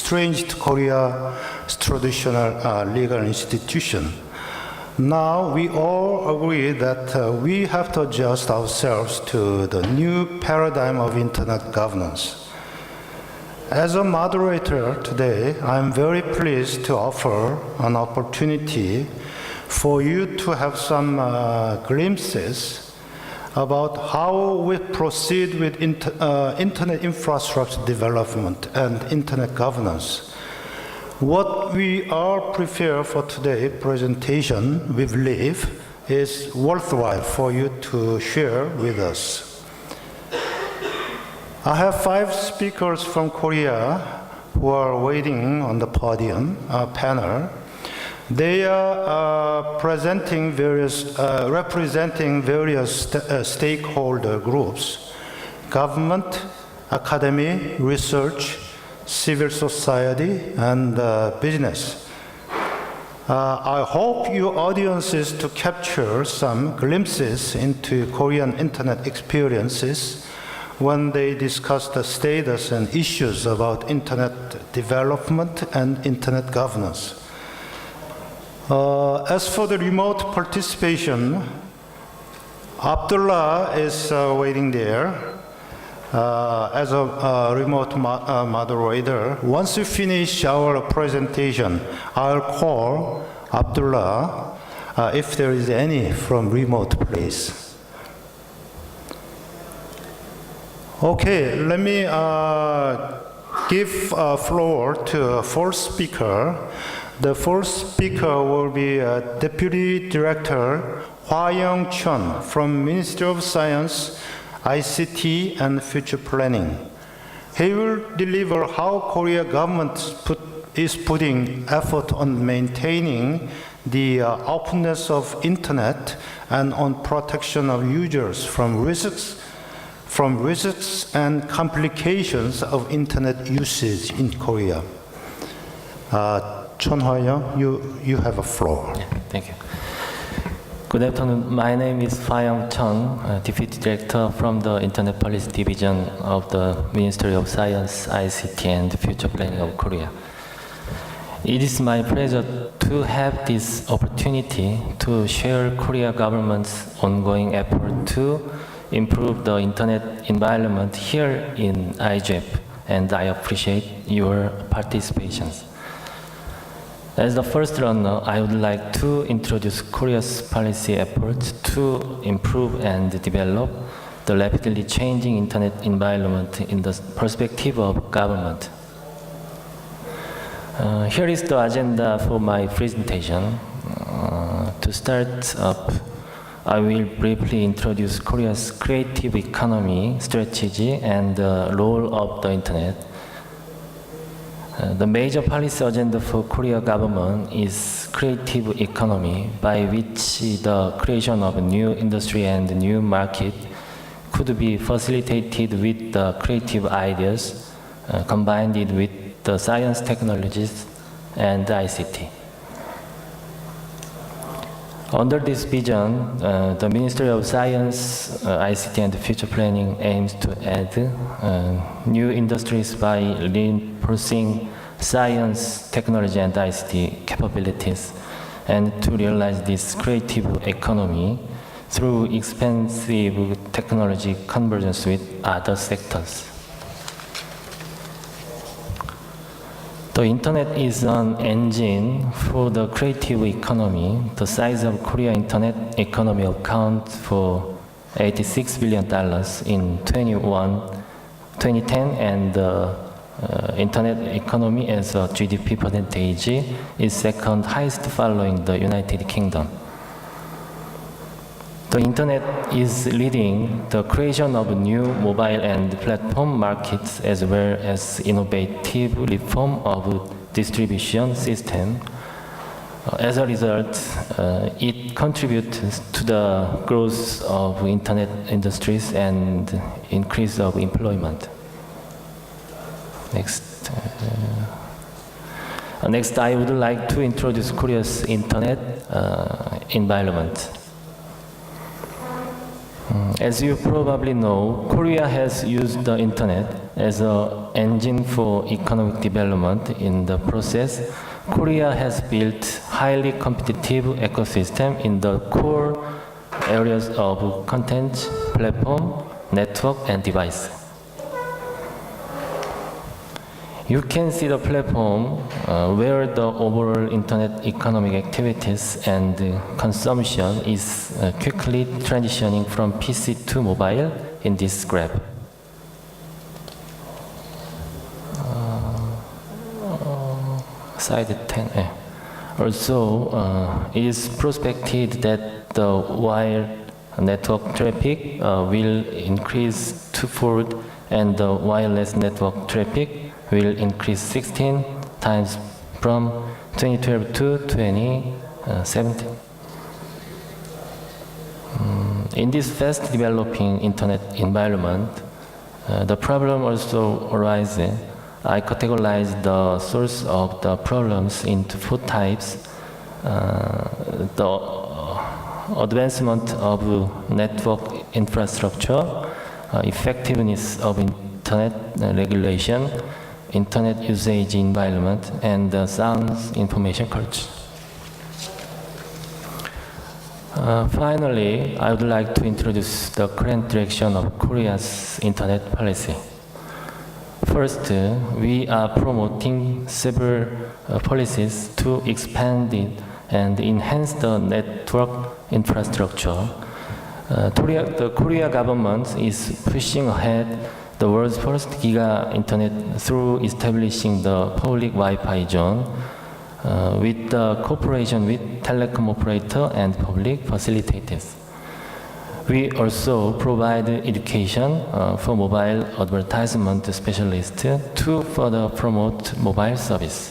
strange to Korea's traditional legal institution. Now we all agree that we have to adjust ourselves to the new paradigm of internet governance. As a moderator today, I'm very pleased to offer an opportunity for you to have some glimpses about how we proceed with internet infrastructure development and internet governance. What we are prepared for today's presentation, we believe, is worthwhile for you to share with us. I have 5 speakers from Korea who are waiting on the podium panel. They are representing various stakeholder groups: government, academy, research, civil society, and business. I hope your audiences to capture some glimpses into Korean internet experiences when they discuss the status and issues about internet development and internet governance. As for the remote participation, Abdullah is waiting there. As a remote moderator. Once we finish our presentation, I'll call Abdullah if there is any from remote place. Okay, let me give floor to a first speaker. The first speaker will be Deputy Director Hwa Young-chun from Ministry of Science, ICT and Future Planning. He will deliver how Korea government is putting effort on maintaining the openness of internet and on protection of users from risks and complications of internet usage in Korea. Chun Hwa-young, you have a floor. Yeah, thank you. Good afternoon. My name is Hwa Young-chun, Deputy Director from the Internet Policy Division of the Ministry of Science, ICT and Future Planning of Korea. It is my pleasure to have this opportunity to share Korea government's ongoing effort to improve the internet environment here in IGF, and I appreciate your participation. As the first runner, I would like to introduce Korea's policy efforts to improve and develop the rapidly changing internet environment in the perspective of government. Here is the agenda for my presentation. To start up, I will briefly introduce Korea's creative economy strategy and the role of the internet. The major policy agenda for Korea government is creative economy, by which the creation of a new industry and a new market could be facilitated with the creative ideas combined with the science technologies and ICT. Under this vision, the Ministry of Science, ICT and Future Planning aims to add new industries by reinforcing science, technology, and ICT capabilities, and to realize this creative economy through expensive technology convergence with other sectors. The internet is an engine for the creative economy. The size of Korea's internet economy accounts for $86 billion in 2010, and the internet economy as a GDP percentage is second highest following the United Kingdom. The internet is leading the creation of new mobile and platform markets, as well as innovative reform of distribution system. As a result, it contributes to the growth of internet industries and increase of employment. Next, I would like to introduce Korea's internet environment. As you probably know, Korea has used the internet as an engine for economic development. In the process, Korea has built highly competitive ecosystem in the core areas of content, platform, network, and device. You can see the platform where the overall internet economic activities and consumption is quickly transitioning from PC to mobile in this graph. Slide 10. Also, it is prospected that the wired network traffic will increase twofold, and the wireless network traffic will increase 16 times from 2012 to 2017. In this fast developing internet environment, the problem also arises. I categorize the source of the problems into 4 types. The advancement of network infrastructure, effectiveness of internet regulation, internet usage environment, and sound information culture. Finally, I would like to introduce the current direction of Korea's internet policy. First, we are promoting several policies to expand it and enhance the network infrastructure. The Korea government is pushing ahead the world's first giga internet through establishing the public Wi-Fi zone with the cooperation with telecom operator and public facilitators. We also provide education for mobile advertisement specialists to further promote mobile service.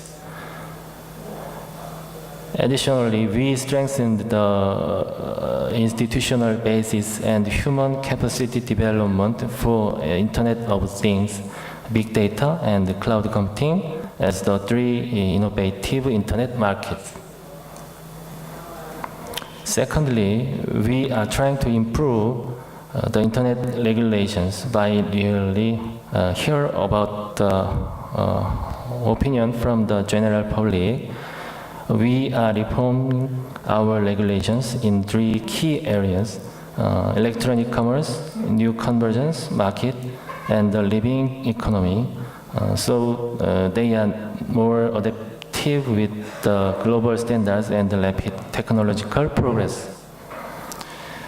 Additionally, we strengthened the institutional basis and human capacity development for Internet of Things, big data, and cloud computing as the 3 innovative internet markets. Secondly, we are trying to improve the internet regulations by really hear about the opinion from the general public. We are reforming our regulations in 3 key areas: electronic commerce, new convergence market, and the living economy. So they are more adaptive with the global standards and the rapid technological progress.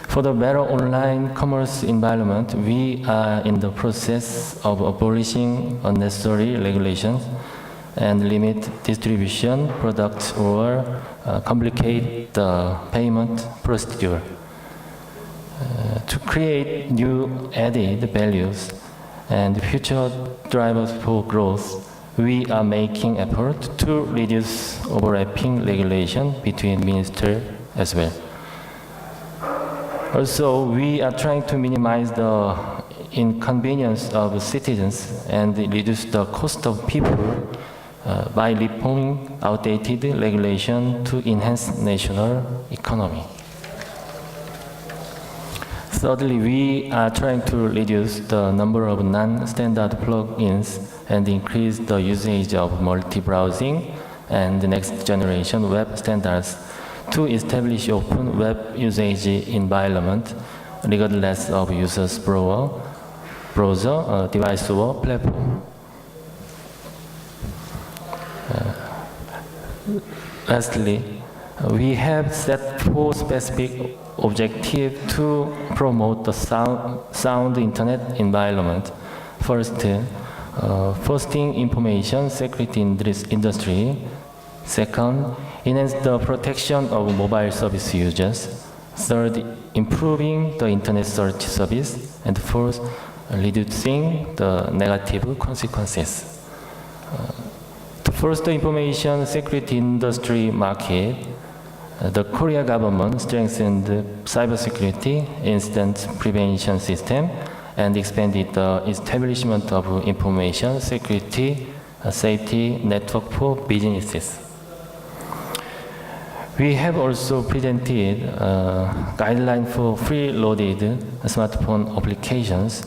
For the better online commerce environment, we are in the process of abolishing unnecessary regulations and limit distribution products or complicate the payment procedure. To create new added values and future drivers for growth, we are making effort to reduce overlapping regulation between ministers as well. Also, we are trying to minimize the inconvenience of citizens and reduce the cost of people by reforming outdated regulation to enhance national economy. Thirdly, we are trying to reduce the number of non-standard plugins and increase the usage of multi-browsing and the next generation web standards to establish open web usage environment regardless of user's browser, device or platform. Lastly, we have set 4 specific objectives to promote the sound internet environment. First, fostering information security in this industry. Second, enhance the protection of mobile service users. Third, improving the internet search service. And fourth, reducing the negative consequences. To foster information security industry market, the Korea government strengthened the cybersecurity incident prevention system and expanded the establishment of information security safety network for businesses. We have also presented guidelines for free-loaded smartphone applications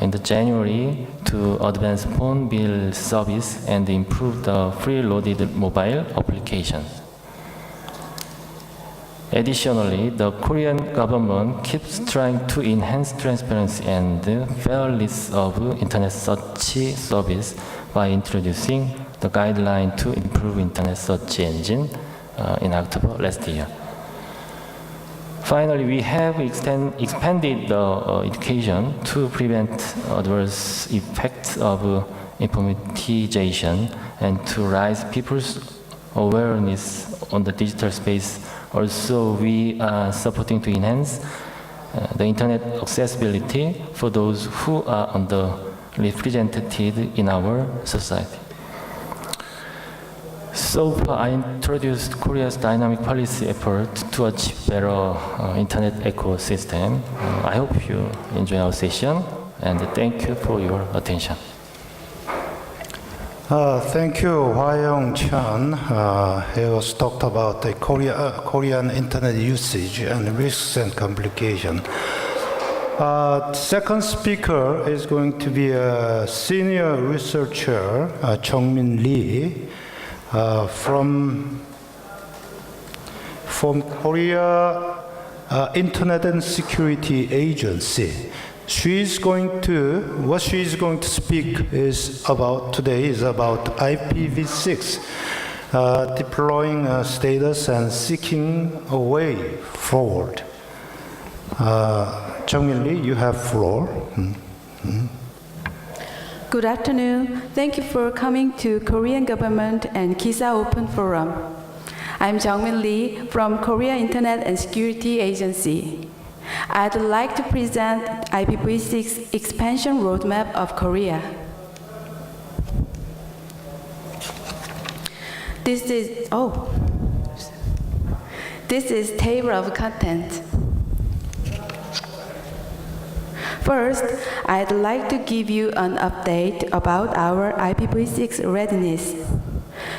in the January to advance phone bill service and improve the free-loaded mobile applications. Additionally, the Korean government keeps trying to enhance transparency and fairness of internet search service by introducing the guideline to improve internet search engine in October last year. Finally, we have expanded the education to prevent adverse effects of informatization and to raise people's awareness on the digital space. Also, we are supporting to enhance the internet accessibility for those who are underrepresented in our society. So far, I introduced Korea's dynamic policy effort to achieve better internet ecosystem. I hope you enjoy our session, and thank you for your attention. Thank you, Hwa-young Chan. He was talked about the Korean internet usage and risks and complications. Second speaker is going to be a senior researcher, Jung-min Lee, from Korea Internet and Security Agency. What she is going to speak is about today is about IPv6, deploying status and seeking a way forward. Jung-min Lee, you have floor. Good afternoon. Thank you for coming to Korean Government and KISA Open Forum. I'm Jung-min Lee from Korea Internet and Security Agency. I'd like to present IPv6 expansion roadmap of Korea. This is table of content. First, I'd like to give you an update about our IPv6 readiness.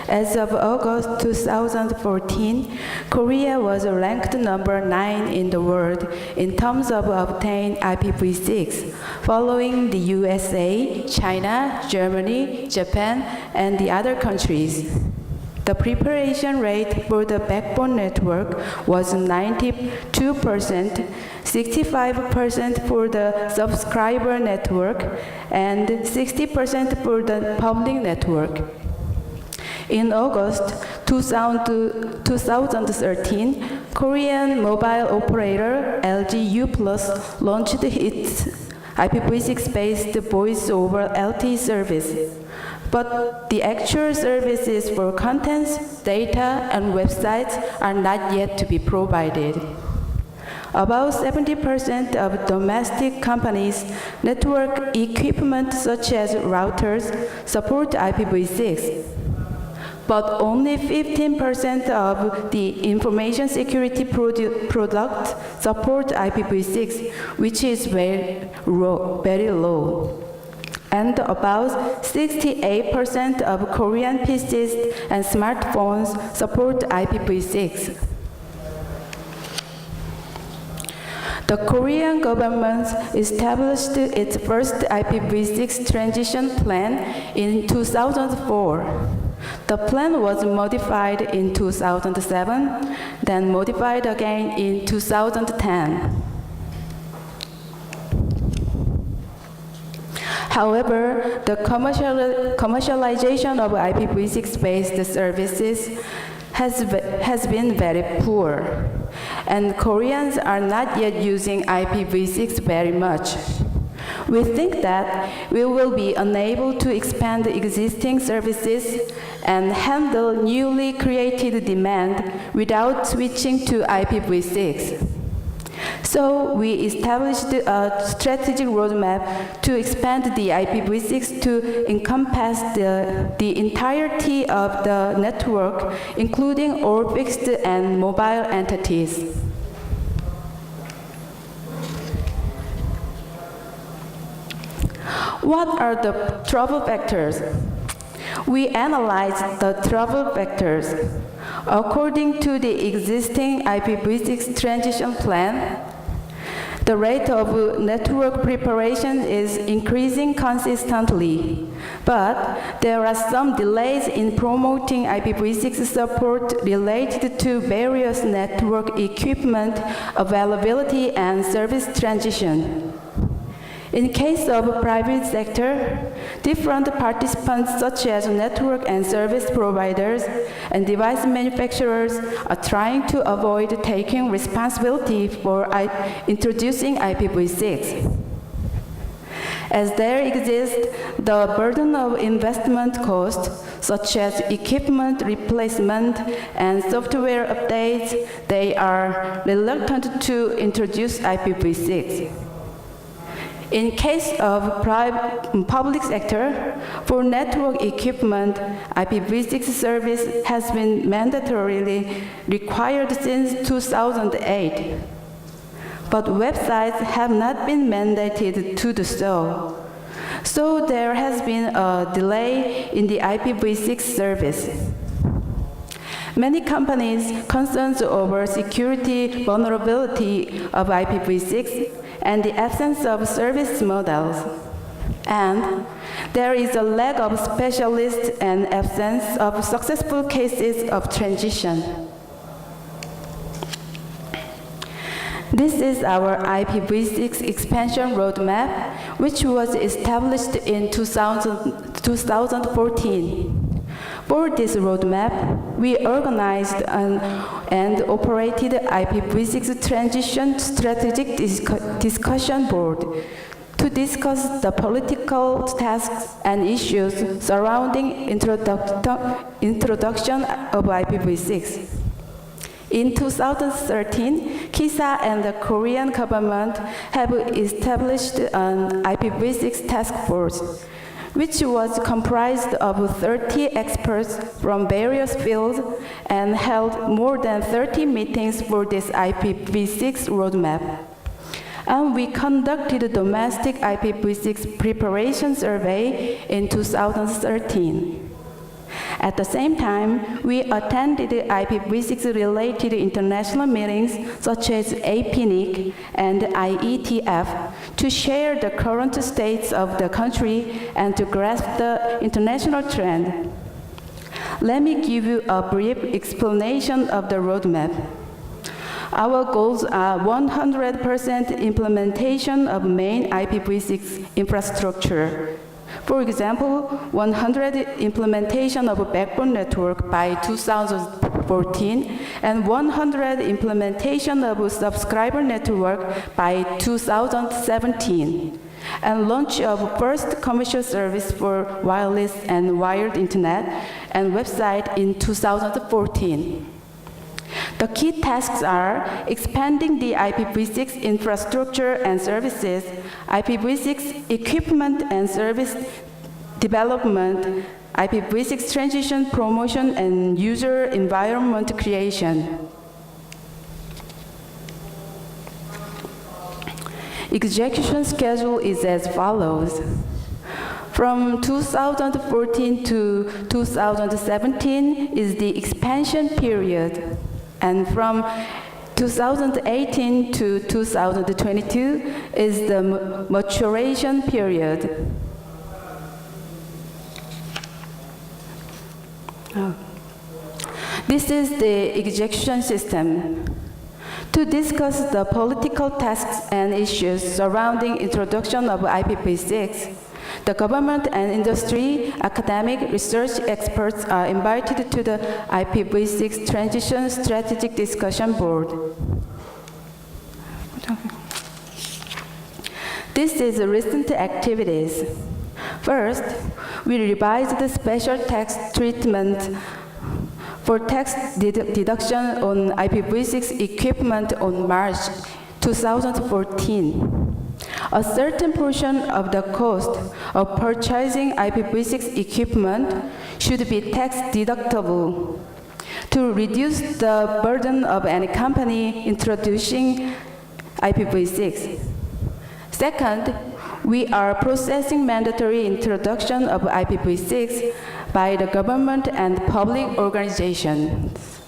As of August 2014, Korea was ranked number 9 in the world in terms of obtained IPv6, following the USA, China, Germany, Japan, and the other countries. The preparation rate for the backbone network was 92%, 65% for the subscriber network, and 60% for the public network. In August 2013, Korean mobile operator LG U+ launched its IPv6-based voice-over LTE service. But the actual services for contents, data, and websites are not yet to be provided. About 70% of domestic companies' network equipment, such as routers, support IPv6. But only 15% of the information security products support IPv6, which is very low. And about 68% of Korean PCs and smartphones support IPv6. The Korean government established its first IPv6 transition plan in 2004. The plan was modified in 2007, then modified again in 2010. However, the commercialization of IPv6-based services has been very poor, and Koreans are not yet using IPv6 very much. We think that we will be unable to expand existing services and handle newly created demand without switching to IPv6. So we established a strategic roadmap to expand the IPv6 to encompass the entirety of the network, including all fixed and mobile entities. What are the trouble vectors? We analyzed the trouble vectors. According to the existing IPv6 transition plan, the rate of network preparation is increasing consistently, but there are some delays in promoting IPv6 support related to various network equipment availability and service transition. In case of private sector, different participants such as network and service providers and device manufacturers are trying to avoid taking responsibility for introducing IPv6. As there exists the burden of investment costs, such as equipment replacement and software updates, they are reluctant to introduce IPv6. In case of public sector, for network equipment, IPv6 service has been mandatorily required since 2008. But websites have not been mandated to do so. So there has been a delay in the IPv6 service. Many companies concerned over security vulnerability of IPv6 and the absence of service models. And there is a lack of specialists and absence of successful cases of transition. This is our IPv6 expansion roadmap, which was established in 2014. For this roadmap, we organized and operated IPv6 Transition Strategic Discussion Board to discuss the political tasks and issues surrounding introduction of IPv6. In 2013, KISA and the Korean government have established an IPv6 task force, which was comprised of 30 experts from various fields and held more than 30 meetings for this IPv6 roadmap. And we conducted a domestic IPv6 preparation survey in 2013. At the same time, we attended IPv6-related international meetings such as APNIC and IETF to share the current states of the country and to grasp the international trend. Let me give you a brief explanation of the roadmap. Our goals are 100% implementation of main IPv6 infrastructure. For example, 100 implementation of a backbone network by 2014 and 100 implementation of a subscriber network by 2017, and launch of first commercial service for wireless and wired internet and website in 2014. The key tasks are expanding the IPv6 infrastructure and services, IPv6 equipment and service development, IPv6 transition promotion and user environment creation. Execution schedule is as follows. From 2014 to 2017 is the expansion period. And from 2018 to 2022 is the maturation period. This is the execution system. To discuss the political tasks and issues surrounding introduction of IPv6, the government and industry, academic, research experts are invited to the IPv6 Transition Strategic Discussion Board. This is recent activities. First, we revised the special tax treatment for tax deduction on IPv6 equipment on March 2014. A certain portion of the cost of purchasing IPv6 equipment should be tax deductible to reduce the burden of any company introducing IPv6. Second, we are processing mandatory introduction of IPv6 by the government and public organizations.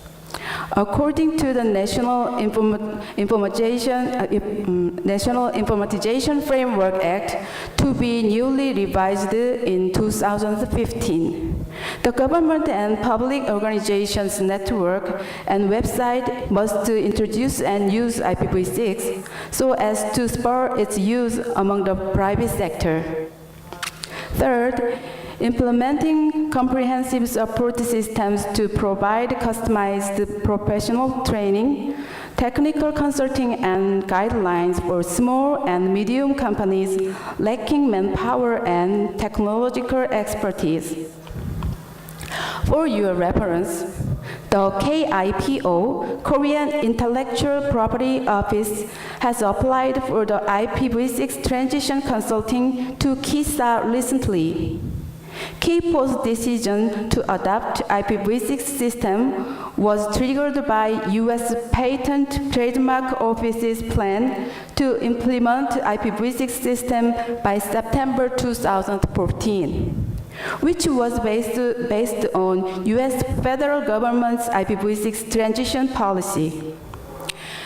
According to the National Informatization Framework Act, to be newly revised in 2015, the government and public organizations network and website must introduce and use IPv6 so as to spur its use among the private sector. Third, implementing comprehensive support systems to provide customized professional training, technical consulting, and guidelines for small and medium companies lacking manpower and technological expertise. For your reference, the KIPO, Korean Intellectual Property Office, has applied for the IPv6 transition consulting to KISA recently. KIPO's decision to adopt IPv6 system was triggered by U.S. Patent Trademark Office's plan to implement IPv6 system by September 2014. Which was based on U.S. federal government's IPv6 transition policy.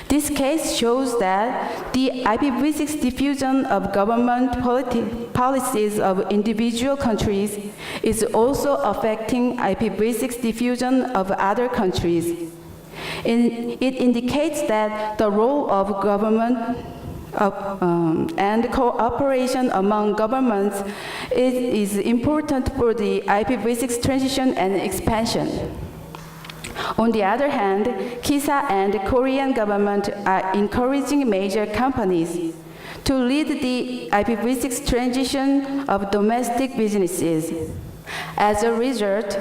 This case shows that the IPv6 diffusion of government policies of individual countries is also affecting IPv6 diffusion of other countries. It indicates that the role of government and cooperation among governments is important for the IPv6 transition and expansion. On the other hand, KISA and the Korean government are encouraging major companies to lead the IPv6 transition of domestic businesses. As a result,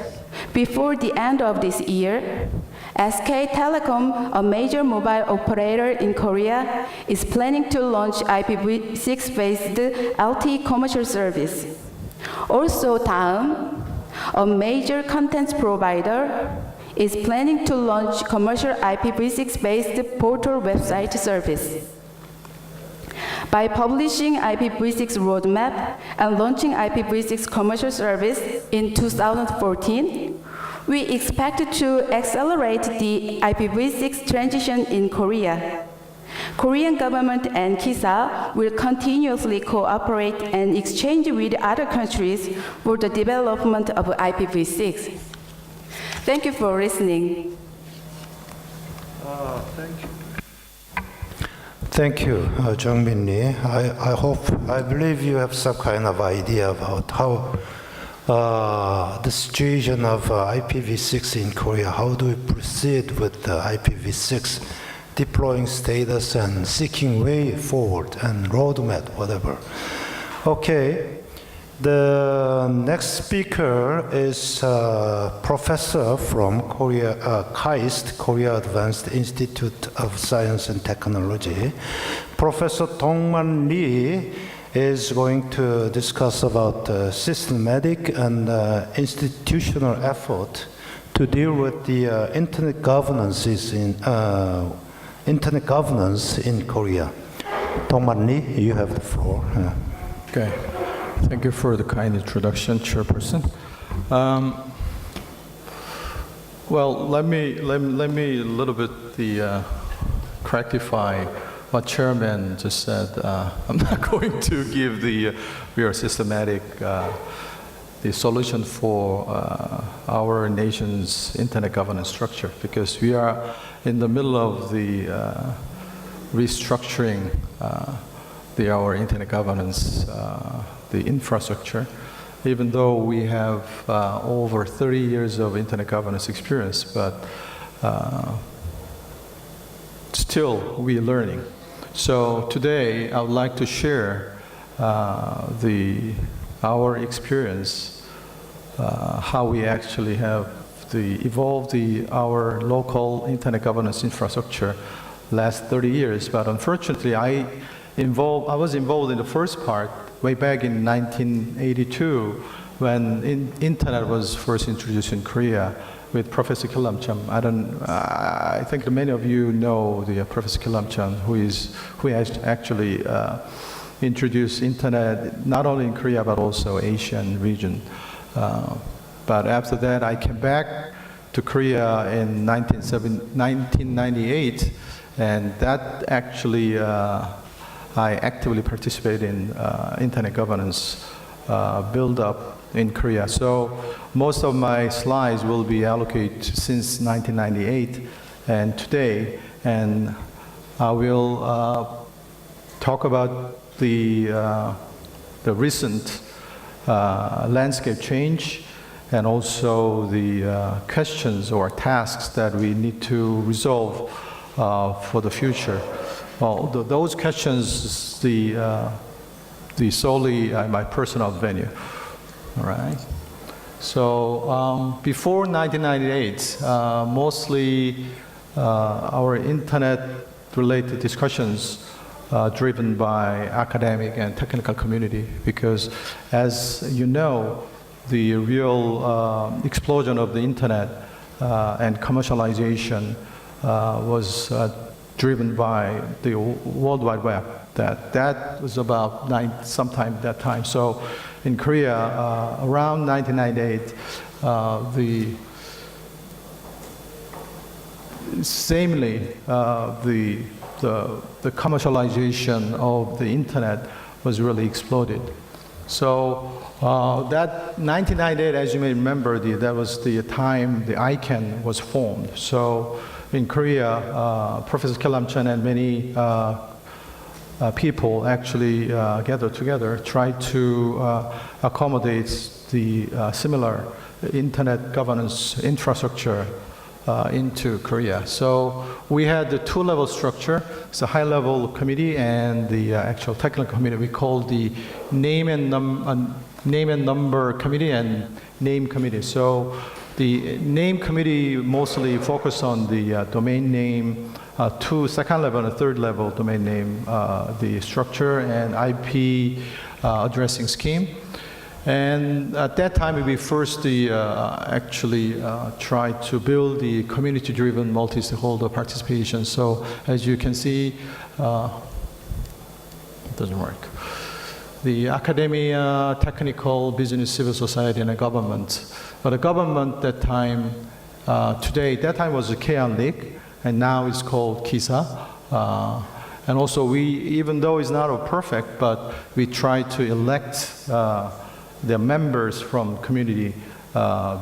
before the end of this year, SK Telecom, a major mobile operator in Korea, is planning to launch IPv6-based LTE commercial service. Also, Daum, a major content provider, is planning to launch commercial IPv6-based portal website service. By publishing IPv6 roadmap and launching IPv6 commercial service in 2014, we expect to accelerate the IPv6 transition in Korea. Korean government and KISA will continuously cooperate and exchange with other countries for the development of IPv6. Thank you for listening. Thank you, Jung-min Lee. I believe you have some kind of idea about how the situation of IPv6 in Korea. How do we proceed with the IPv6 deploying status and seeking way forward and roadmap, whatever. Okay. The next speaker is professor from Korea, KAIST, Korea Advanced Institute of Science and Technology. Professor Dong-man Lee is going to discuss about systematic and institutional effort to deal with the internet governance in Korea. Dong-man Lee, you have the floor. Okay. Thank you for the kind introduction, Chairperson. Well, let me a little bit correctify what Chairman just said. I'm not going to give the very systematic the solution for our nation's internet governance structure, because we are in the middle of the restructuring our internet governance, the infrastructure. Even though we have over 30 years of internet governance experience, but still we're learning. So today I would like to share our experience, how we actually have evolved our local internet governance infrastructure last 30 years. But unfortunately, I was involved in the first part way back in 1982 when internet was first introduced in Korea with Professor Kilam-cham. I think that many of you know the Professor Kilam-cham, who has actually introduced internet not only in Korea but also Asian region. But after that, I came back to Korea in 1998, and that actually I actively participate in internet governance build-up in Korea. So most of my slides will be allocated since 1998 and today, and I will talk about the recent landscape change and also the questions or tasks that we need to resolve for the future. Well, those questions, the solely my personal venue. All right. So before 1998, mostly our internet-related discussions driven by academic and technical community, because as you know, the real explosion of the internet and commercialization was driven by the World Wide Web. That was about sometime that time. So in Korea, around 1998, the commercialization of the internet was really exploded. So that 1998, as you may remember, that was the time the ICANN was formed. So in Korea, Professor Kelam-Chen and many people actually gathered together, tried to accommodate the similar internet governance infrastructure into Korea. So we had the two-level structure. It's a high-level committee and the actual technical committee. We call the name and number committee and name committee. So the name committee mostly focused on the domain name, second level and third level domain name, the structure and IP addressing scheme. And at that time, we first actually tried to build the community-driven multi-stakeholder participation. So as you can see, it doesn't work. The academia, technical, business, civil society, and the government. But the government that time, that time was the KIAN League, and now it's called KISA. And also even though it's not perfect, but we try to elect the members from community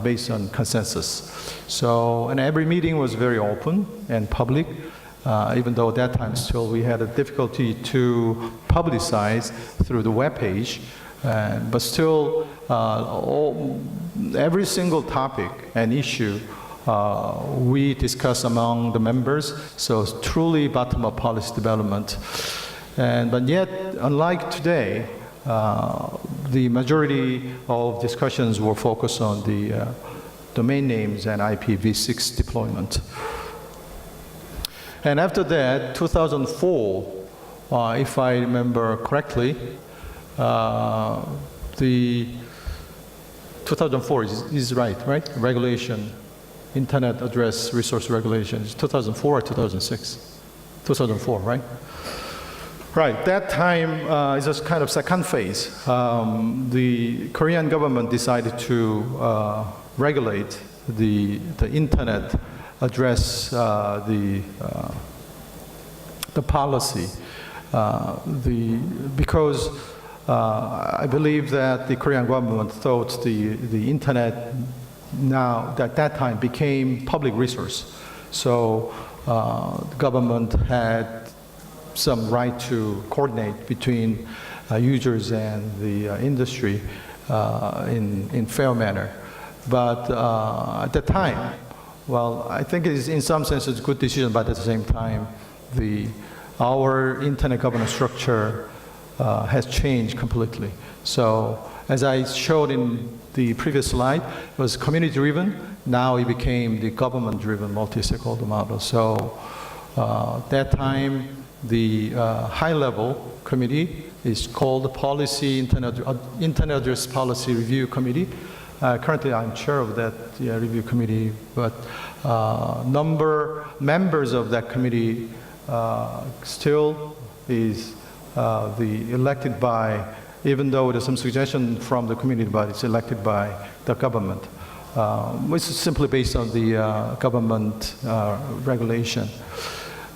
based on consensus. So, and every meeting was very open and public, even though at that time still we had a difficulty to publicize through the web page. But still, every single topic and issue we discuss among the members, so it's truly bottom-up policy development. But yet, unlike today, the majority of discussions were focused on the domain names and IPv6 deployment. And after that, 2004, if I remember correctly, the 2004 is right? Regulation, Internet Address Resource Regulation. It's 2004 or 2006? 2004, right? Right, that time is a kind of second phase. The Korean government decided to regulate the internet address, the policy, because I believe that the Korean government thought the internet now at that time became public resource. So the government had some right to coordinate between users and the industry in fair manner. But at the time, well, I think it is in some sense it's a good decision, but at the same time, our internet governance structure has changed completely. So as I showed in the previous slide, it was community-driven. Now it became the government-driven multi-stakeholder model. So that time, the high-level committee is called the Policy Internet Address Policy Review Committee. Currently, I'm chair of that review committee, but members of that committee still is elected by, even though there's some suggestion from the community, but it's elected by the government. which is simply based on the government regulation.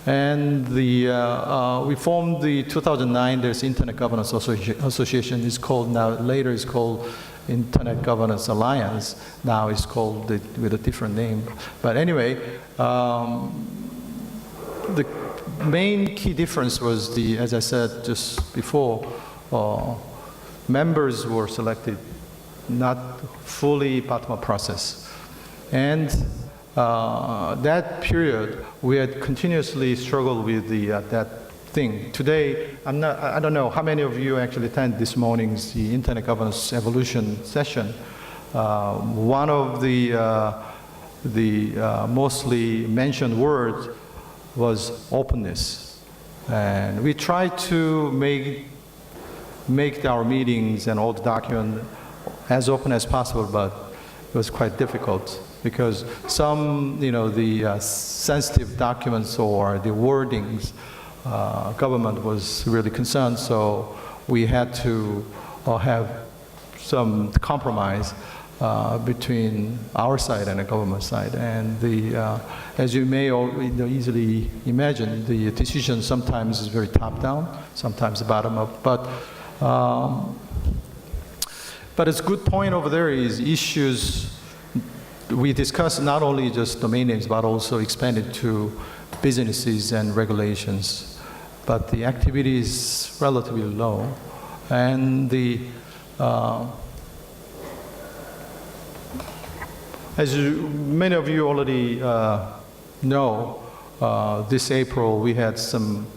And we formed the 2009, there's Internet Governance Association. It's called now, later it's called Internet Governance Alliance. Now it's called with a different name. But anyway, the main key difference was as I said just before, members were selected, not fully bottom-up process. And that period, we had continuously struggled with that thing. Today, I don't know how many of you actually attended this morning's the Internet Governance Evolution session. One of the mostly mentioned words was openness. And we tried to make our meetings and all the documents as open as possible, but it was quite difficult because some, the sensitive documents or the wordings, government was really concerned, so we had to have some compromise between our side and the government side. And as you may easily imagine, the decision sometimes is very top-down, sometimes bottom-up. But its good point over there is issues we discussed not only just domain names, but also expanded to businesses and regulations. But the activity is relatively low. And as many of you already know, this April we had some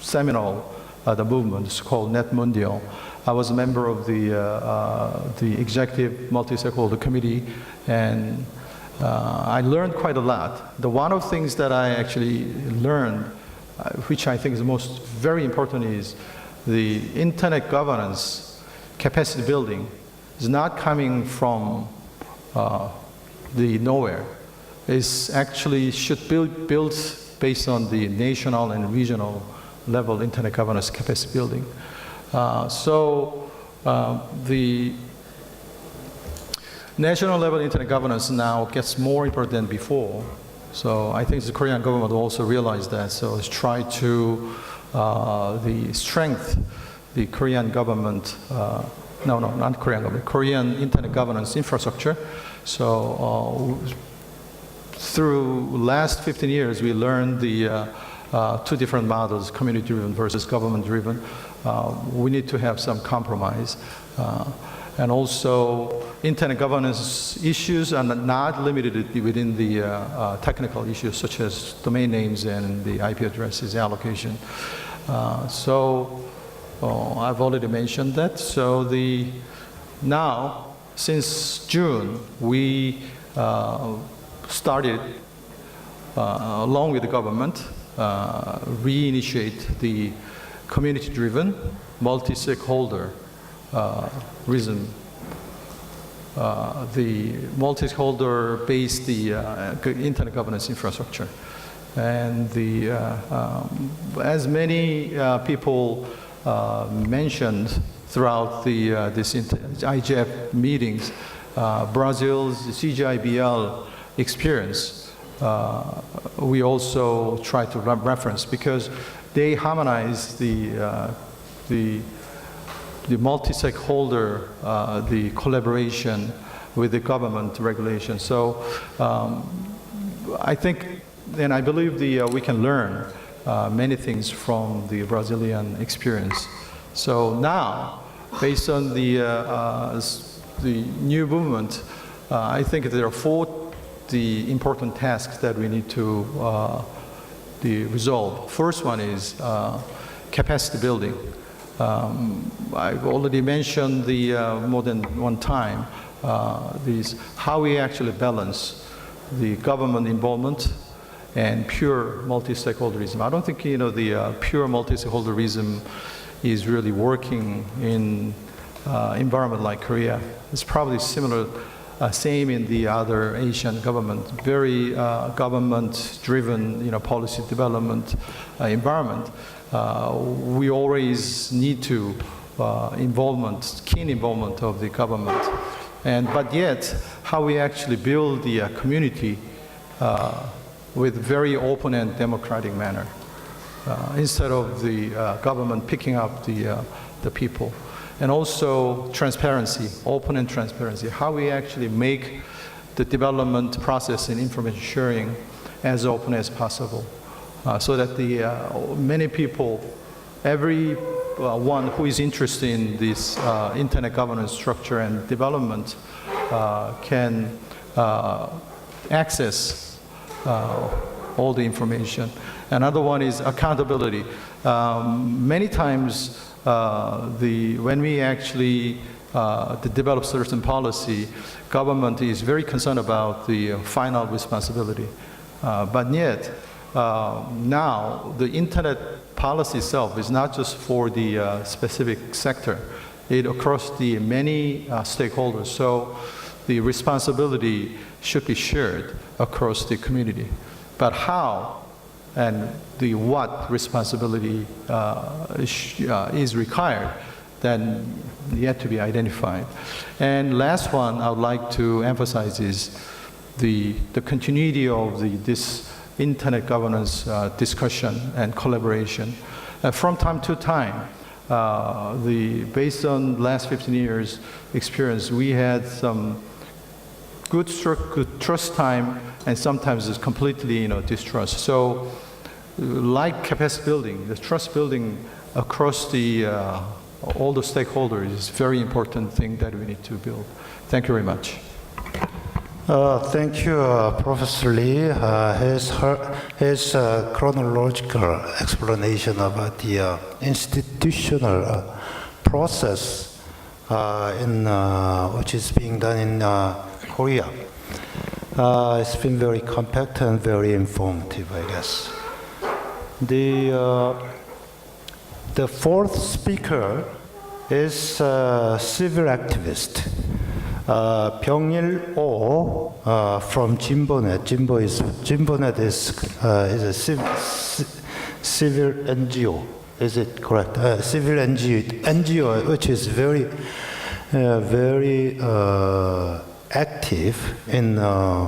seminal the movement. It's called Net Mundial. I was a member of the executive multi-stakeholder committee, and I learned quite a lot. One of the things that I actually learned, which I think is very important, is the internet governance capacity building is not coming from the nowhere. It's actually should build based on the national and regional level internet governance capacity building. The national level internet governance now gets more important than before. So I think the Korean government also realized that. So it's tried to strengthen the Korean government, not Korean government, Korean internet governance infrastructure. So through last 15 years, we learned the two different models, community-driven versus government-driven. We need to have some compromise. And also, internet governance issues are not limited within the technical issues, such as domain names and the IP addresses allocation. I've already mentioned that. So now, since June, we started, along with the government, reinitiate the community-driven, multi-stakeholder reason. The multi-stakeholder-based internet governance infrastructure. And as many people mentioned throughout this IGF meetings, Brazil's CGIBL experience, we also try to reference because they harmonize the multi-stakeholder, the collaboration with the government regulation. So I think, and I believe we can learn many things from the Brazilian experience. So now, based on the new movement, I think there are four important tasks that we need to resolve. First one is capacity building. I've already mentioned more than one time how we actually balance the government involvement and pure multi-stakeholderism. I don't think the pure multi-stakeholderism is really working in environment like Korea. It's probably similar, same in the other Asian government, very government-driven policy development environment. We always need to keen involvement of the government. But yet, how we actually build the community with very open and democratic manner, instead of the government picking up the people. And also transparency, open and transparency, how we actually make the development process and information sharing as open as possible, so that the many people, everyone who is interested in this internet governance structure and development can access all the information. Another one is accountability. Many times, when we actually develop certain policy, government is very concerned about the final responsibility. But yet, now the internet policy itself is not just for the specific sector. It across the many stakeholders. So the responsibility should be shared across the community. But how and the what responsibility is required, then yet to be identified. And last one I would like to emphasize is the continuity of this internet governance discussion and collaboration. From time to time, based on last 15 years experience, we had some good trust time, and sometimes it's completely distrust. So like capacity building, the trust building across all the stakeholders is a very important thing that we need to build. Thank you very much. Thank you, Professor Lee. His chronological explanation about the institutional process which is being done in Korea. It's been very compact and very informative, I guess. The fourth speaker is civil activist Byung-il Oh from Jimbonet. Jimbonet is a civil NGO. Is it correct? Civil NGO, which is very active in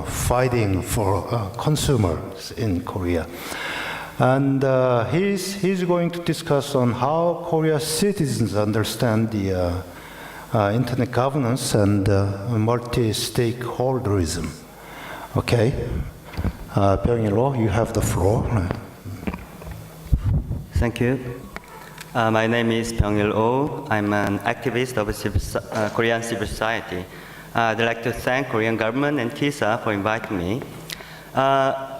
fighting for consumers in Korea. And he's going to discuss on how Korea's citizens understand the internet governance and multi-stakeholderism. Okay, Byung-il Oh, you have the floor. Thank you. My name is Byung-il Oh. I'm an activist of Korean civil society. I'd like to thank Korean government and KISA for inviting me.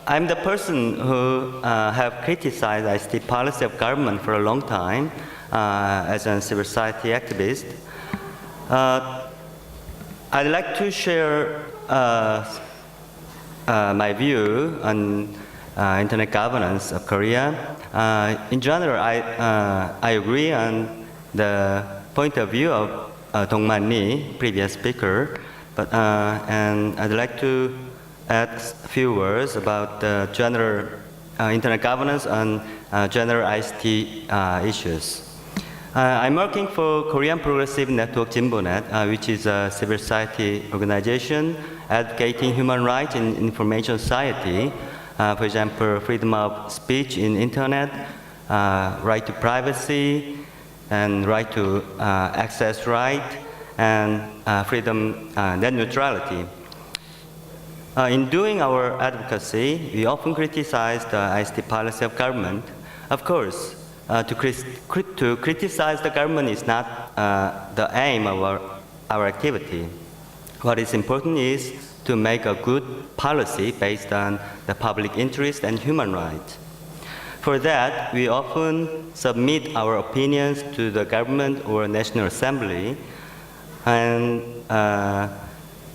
I'm the person who have criticized ICT policy of government for a long time as a civil society activist. I'd like to share my view on internet governance of Korea. In general, I agree on the point of view of Dong-man Lee, previous speaker, but and I'd like to add a few words about the general internet governance and general ICT issues. I'm working for Korean Progressive Network Jimbonet, which is a civil society organization advocating human rights in information society. For example, freedom of speech in internet, right to privacy, and right to access right, and freedom, net neutrality. In doing our advocacy, we often criticize the ICT policy of government. Of course, to criticize the government is not the aim of our activity. What is important is to make a good policy based on the public interest and human rights. For that, we often submit our opinions to the government or National Assembly and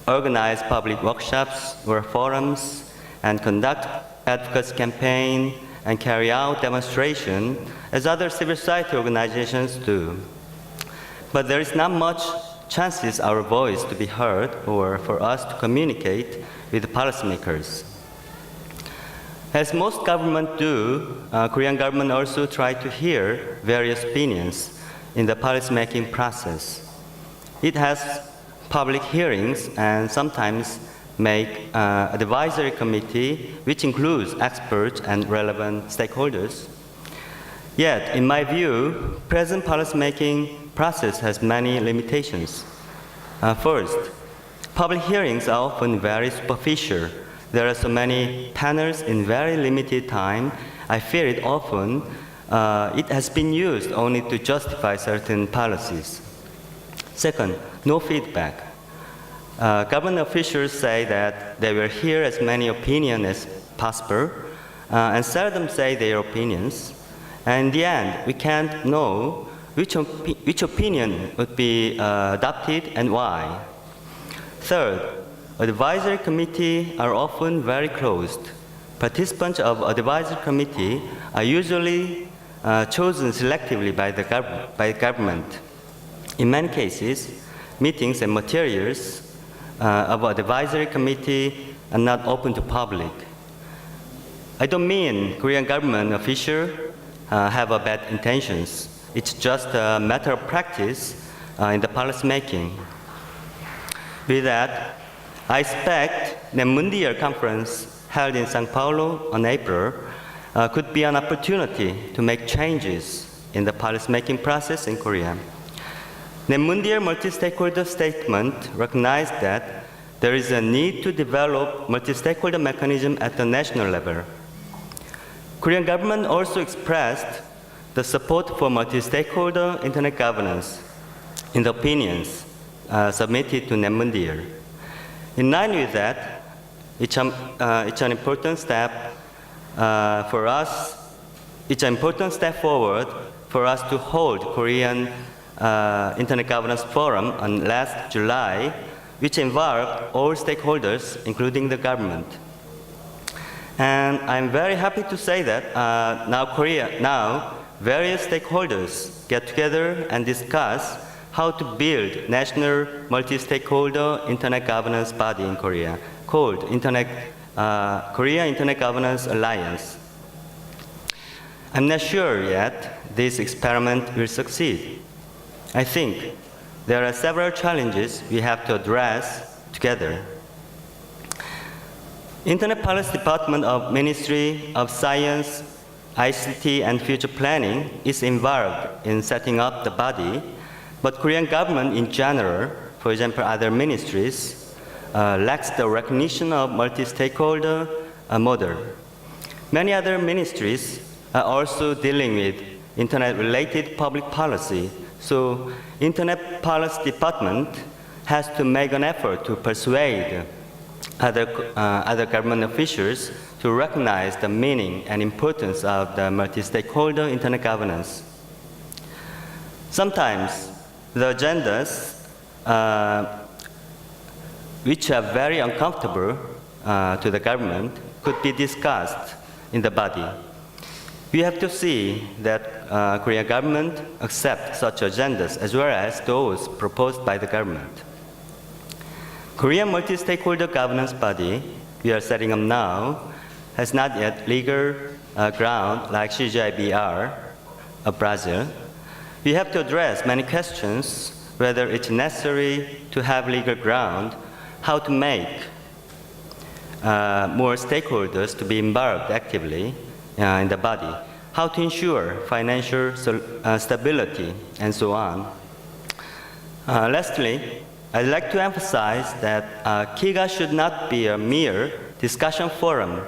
organize public workshops or forums and conduct advocacy campaign and carry out demonstration as other civil society organizations do. But there is not much chances our voice to be heard or for us to communicate with the policymakers. As most governments do, Korean government also try to hear various opinions in the policymaking process. It has public hearings and sometimes make advisory committee, which includes experts and relevant stakeholders. Yet, in my view, present policymaking process has many limitations. First, public hearings are often very superficial. There are so many panels in very limited time. I fear it often it has been used only to justify certain policies. Second, no feedback. Government officials say that they will hear as many opinions as possible and seldom say their opinions. And in the end, we can't know which opinion would be adopted and why. Third, advisory committees are often very closed. Participants of advisory committee are usually chosen selectively by the government. In many cases, meetings and materials of advisory committee are not open to public. I don't mean Korean government officials have bad intentions. It's just a matter of practice in the policy making. With that, I expect the Mundial conference held in Sao Paulo in April could be an opportunity to make changes in the policy-making process in Korea. The Mundial multi-stakeholder statement recognized that there is a need to develop multi-stakeholder mechanism at the national level. Korean government also expressed the support for multi-stakeholder internet governance in the opinions submitted to Mundial. In line with that, it's an important step for us. It's an important step forward for us to hold Korean Internet Governance Forum on last July, which involved all stakeholders, including the government. And I'm very happy to say that now various stakeholders get together and discuss how to build national multi-stakeholder internet governance body in Korea, called Korea Internet Governance Alliance. I'm not sure yet this experiment will succeed. I think there are several challenges we have to address together. Internet Policy Department of Ministry of Science, ICT and Future Planning is involved in setting up the body, but Korean government in general, for example, other ministries, lacks the recognition of multi-stakeholder model. Many other ministries are also dealing with internet-related public policy, so Internet Policy Department has to make an effort to persuade other government officials to recognize the meaning and importance of the multi-stakeholder internet governance. Sometimes the agendas, which are very uncomfortable to the government, could be discussed in the body. We have to see that Korean government accepts such agendas as well as those proposed by the government. Korean multi-stakeholder governance body we are setting up now has not yet legal ground like CGIBR of Brazil. We have to address many questions, whether it's necessary to have legal ground, how to make more stakeholders to be involved actively in the body, how to ensure financial stability, and so on. Lastly, I'd like to emphasize that KIGA should not be a mere discussion forum,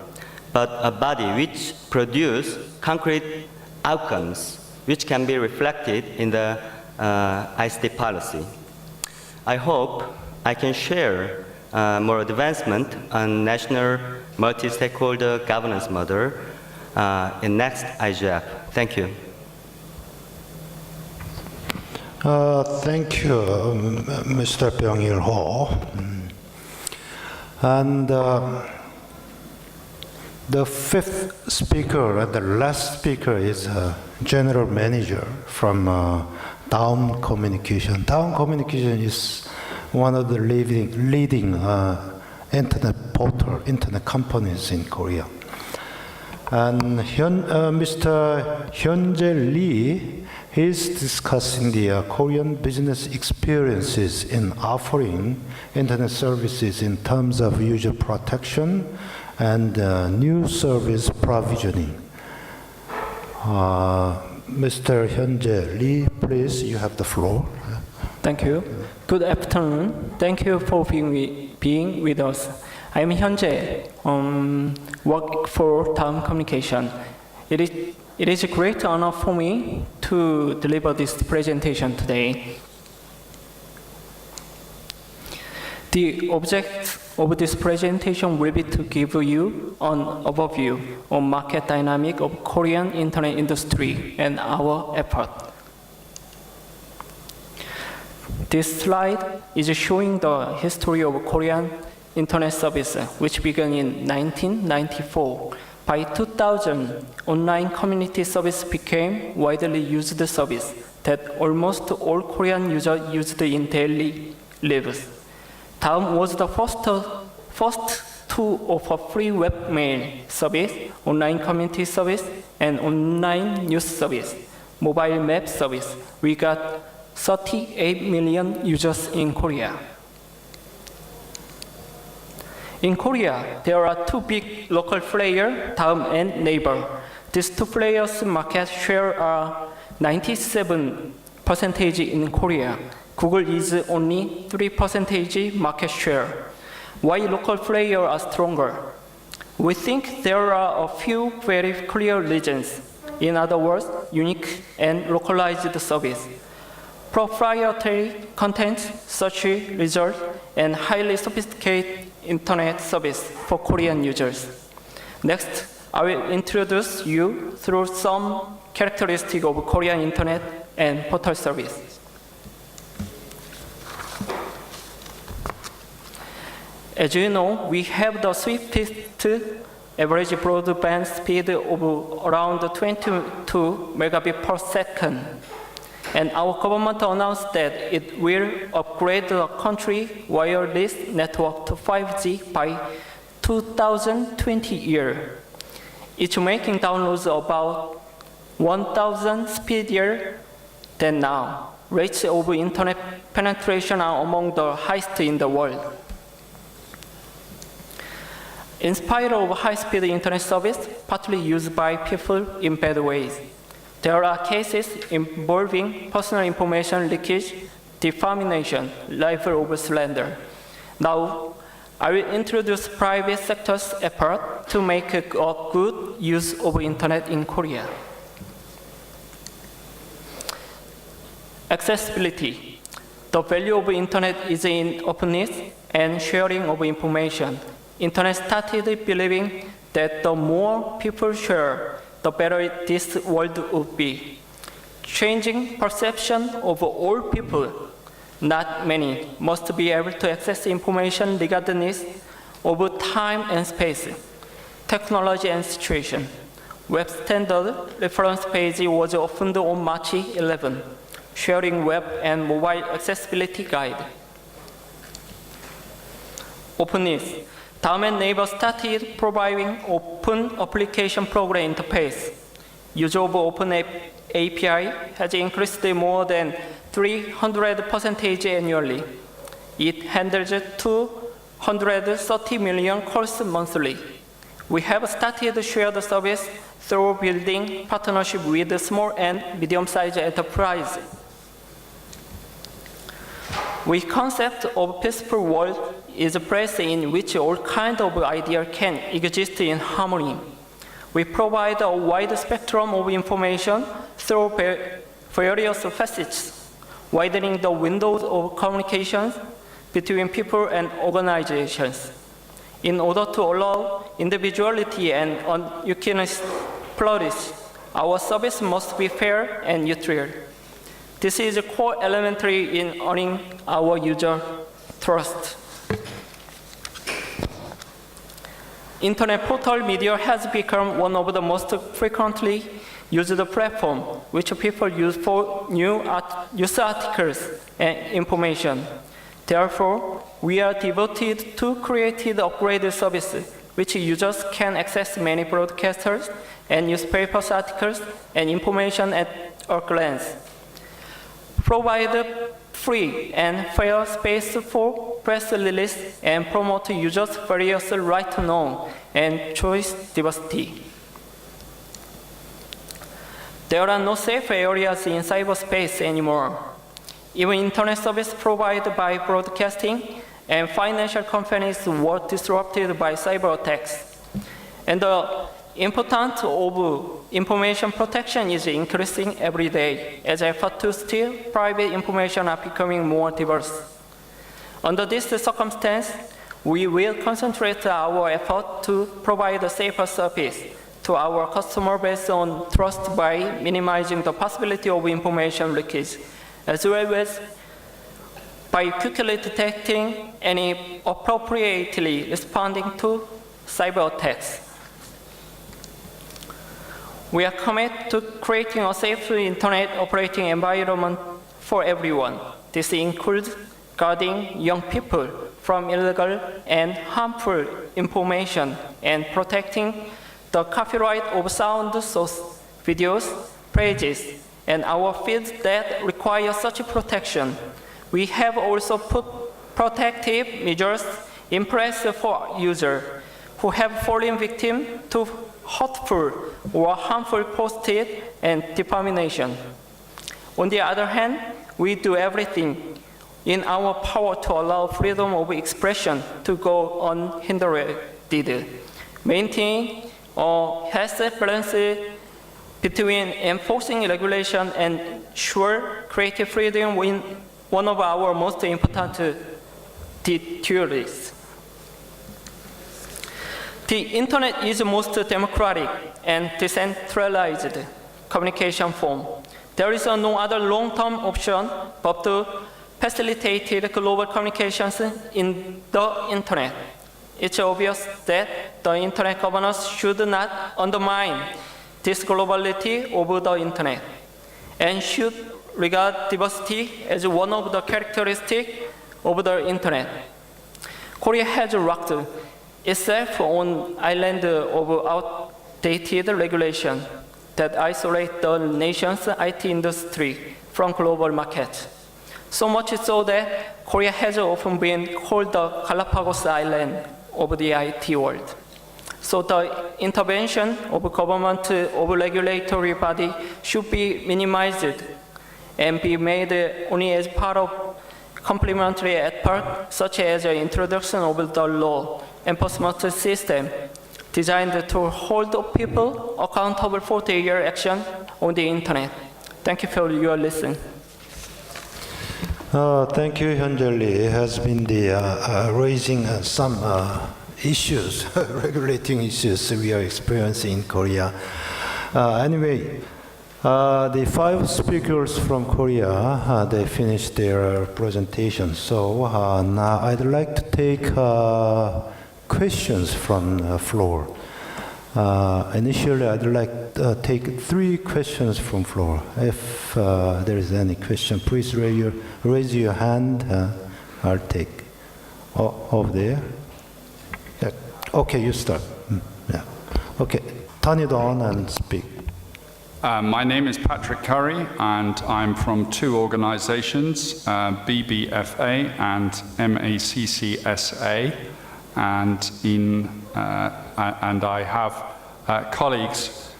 but a body which produces concrete outcomes which can be reflected in the ICT policy. I hope I can share more advancement on national multi-stakeholder governance model in next IGF. Thank you. Thank you, Mr. Byung-il Ho. And the fifth speaker, the last speaker, is General Manager from Daum Communication. Daum Communication is one of the leading internet portal, internet companies in Korea. And Mr. Hyunjae Lee is discussing the Korean business experiences in offering internet services in terms of user protection and new service provisioning. Mr. Hyunjae Lee, please, you have the floor. Thank you. Good afternoon. Thank you for being with us. I'm Hyunjae, work for Daum Communication. It is a great honor for me to deliver this presentation today. The object of this presentation will be to give you an overview on market dynamic of Korean internet industry and our effort. This slide is showing the history of Korean internet service, which began in 1994. By 2000, online community service became widely used service that almost all Korean users used in daily lives. Daum was the first to offer free webmail service, online community service, and online news service, mobile map service. We got 38 million users in Korea. In Korea, there are two big local players, Daum and Naver. These two players' market share are 97% in Korea. Google is only 3% market share. Why local players are stronger? We think there are a few very clear reasons. In other words, unique and localized service. Proprietary content, search results, and highly sophisticated internet service for Korean users. Next, I will introduce you through some characteristics of Korean internet and portal service. As you know, we have the swiftest average broadband speed of around 22 megabits per second. And our government announced that it will upgrade the country wireless network to 5G by 2020 year. It's making downloads about 1,000 speedier than now. Rates of internet penetration are among the highest in the world. In spite of high-speed internet service, partly used by people in bad ways, there are cases involving personal information leakage, defamation, libel of slander. Now, I will introduce private sector's effort to make a good use of internet in Korea. Accessibility. The value of internet is in openness and sharing of information. Internet started believing that the more people share, the better this world would be. Changing perception of all people, not many, must be able to access information regardless of time and space, technology and situation. Web standard reference page was opened on March 11, sharing web and mobile accessibility guide. Openness. Daum and Naver started providing open application program interface. Use of open API has increased more than 300% annually. It handles 230 million calls monthly. We have started to share the service through building partnership with small and medium-sized enterprises. The concept of peaceful world is a place in which all kinds of ideas can exist in harmony. We provide a wide spectrum of information through various facets, widening the windows of communications between people and organizations. In order to allow individuality and uniqueness flourish, our service must be fair and neutral. This is a core element in earning our user trust. Internet portal media has become one of the most frequently used platforms which people use for news articles and information. Therefore, we are devoted to creating upgraded services which users can access many broadcasters and newspaper articles and information at a glance. Provide free and fair space for press release and promote users' various right to know and choice diversity. There are no safe areas in cyberspace anymore. Even internet service provided by broadcasting and financial companies were disrupted by cyber attacks. And the importance of information protection is increasing every day as efforts to steal private information are becoming more diverse. Under this circumstance, we will concentrate our effort to provide a safer service to our customer base on trust by minimizing the possibility of information leakage, as well as by quickly detecting and appropriately responding to cyber attacks. We are committed to creating a safe internet operating environment for everyone. This includes guarding young people from illegal and harmful information and protecting the copyright of sound source, videos, pages, and our feeds that require such protection. We have also put protective measures in place for users who have fallen victim to hurtful or harmful posted and defamation. On the other hand, we do everything in our power to allow freedom of expression to go unhindered, maintaining a healthy balance between enforcing regulation and sure creative freedom in one of our most important theories. The internet is the most democratic and decentralized communication form. There is no other long-term option but to facilitate global communications in the internet. It's obvious that the internet governance should not undermine this globality of the internet and should regard diversity as one of the characteristics of the internet. Korea has rocked itself on an island of outdated regulation that isolate the nation's IT industry from global markets. So much so that Korea has often been called the Galapagos Island of the IT world. So the intervention of government of regulatory body should be minimized and be made only as part of complementary effort, such as the introduction of the law enforcement system designed to hold people accountable for their action on the internet. Thank you for your listening. Thank you, Hyun-jae Lee. It has been raising some issues, regulating issues we are experiencing in Korea. Anyway, the 5 speakers from Korea, they finished their presentation. So now I'd like to take questions from the floor. Initially, I'd like to take 3 questions from floor. If there is any question, please raise your hand. I'll take. Over there. Yeah. Okay, you start. Yeah. Okay, turn it on and speak. My name is Patrick Curry, and I'm from 2 organizations, BBFA and MACCSA, and I have colleagues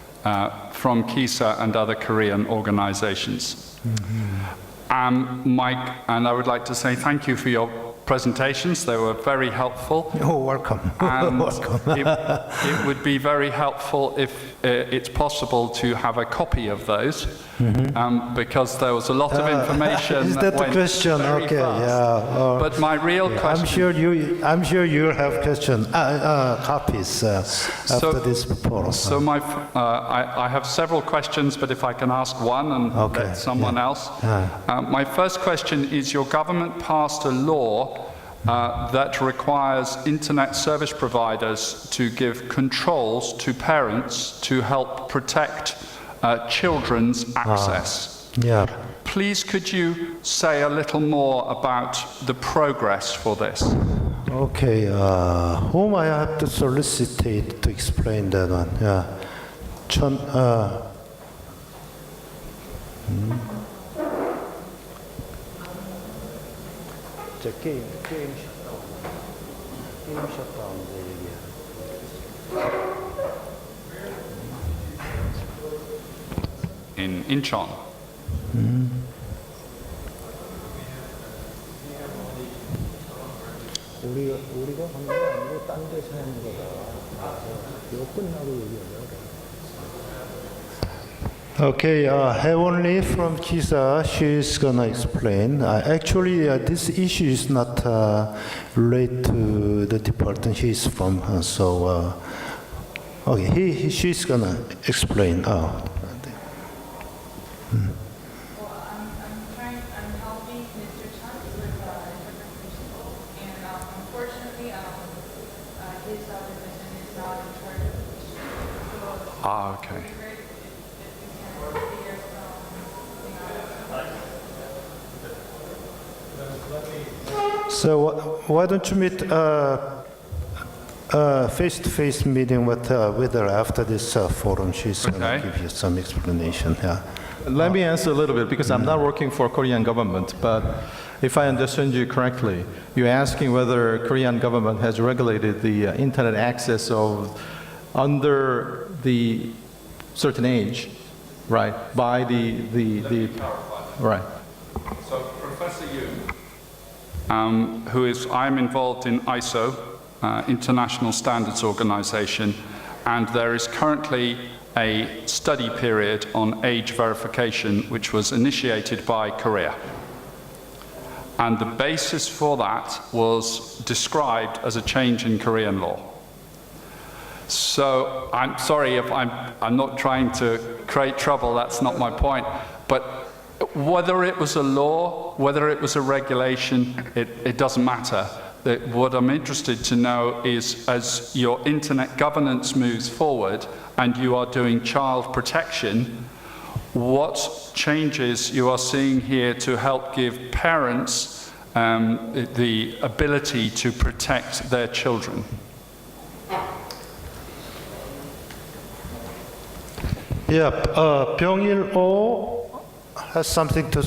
from KISA and other Korean organizations. Mike, and I would like to say thank you for your presentations. They were very helpful. Oh, welcome. And welcome. it would be very helpful if it's possible to have a copy of those, because there was a lot of information. Is that the question? Okay, fast. yeah. But my real question. I'm sure you have copies after this forum. So I have several questions, but if I can ask one and let someone else. My first question is: your government passed a law that requires internet service providers to give controls to parents to help protect children's access. Yeah. Please, could you say a little more about the progress for this? Okay, whom I have to solicit to explain that one? Yeah, 게임 셧다운 얘기야. In Incheon. 우리가 한 거 아니고 딴 데서 하는 거다. 이거 끝나고 얘기하자. Okay, Heavenly from KISA, she's gonna explain. Actually, this issue is not related to the department he's from, so okay, she's gonna explain. I'm helping Mr. Chan with interpretation, and unfortunately, his position is not in charge of the issue. Ah, okay. So why don't you meet face-to-face meeting with her after this forum? She's gonna Okay. give you some explanation. Yeah. Let me answer a little bit, because I'm not working for Korean government, but if I understand you correctly, you're asking whether Korean government has regulated the internet access of under the certain age, right, by the right. So Professor Yoon, I'm involved in ISO, International Standards Organization, and there is currently a study period on age verification which was initiated by Korea. And the basis for that was described as a change in Korean law. So I'm sorry if I'm not trying to create trouble, that's not my point, but whether it was a law, whether it was a regulation, it doesn't matter. What I'm interested to know is, as your internet governance moves forward and you are doing child protection, what changes you are seeing here to help give parents the ability to protect their children? Yeah, Byung-il Oh has something to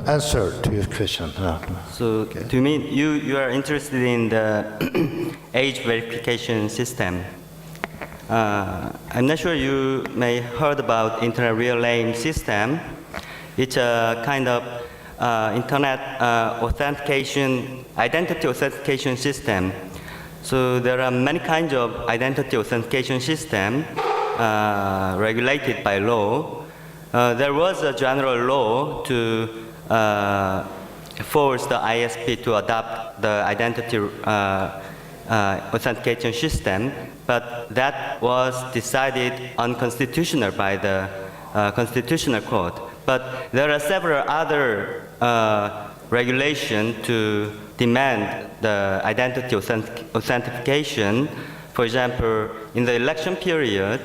answer to your question. So, do you mean you are interested in the age verification system? I'm not sure you may heard about Internet Real Name system. It's a kind of internet identity authentication system. So there are many kinds of identity authentication system regulated by law. There was a general law to force the ISP to adopt the identity authentication system, but that was decided unconstitutional by the Constitutional Court. But there are several other regulations to demand the identity authentication. For example, in the election period,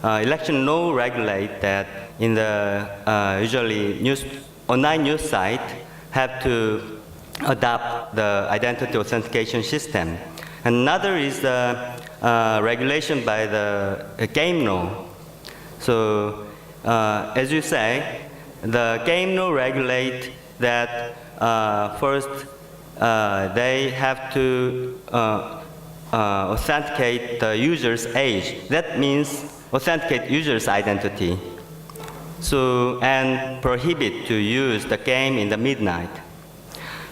election law regulate that in the usually online news site have to adopt the identity authentication system. Another is the regulation by the game law. So, as you say, the game law regulate that first they have to authenticate the user's age. That means authenticate user's identity. So, and prohibit to use the game in the midnight.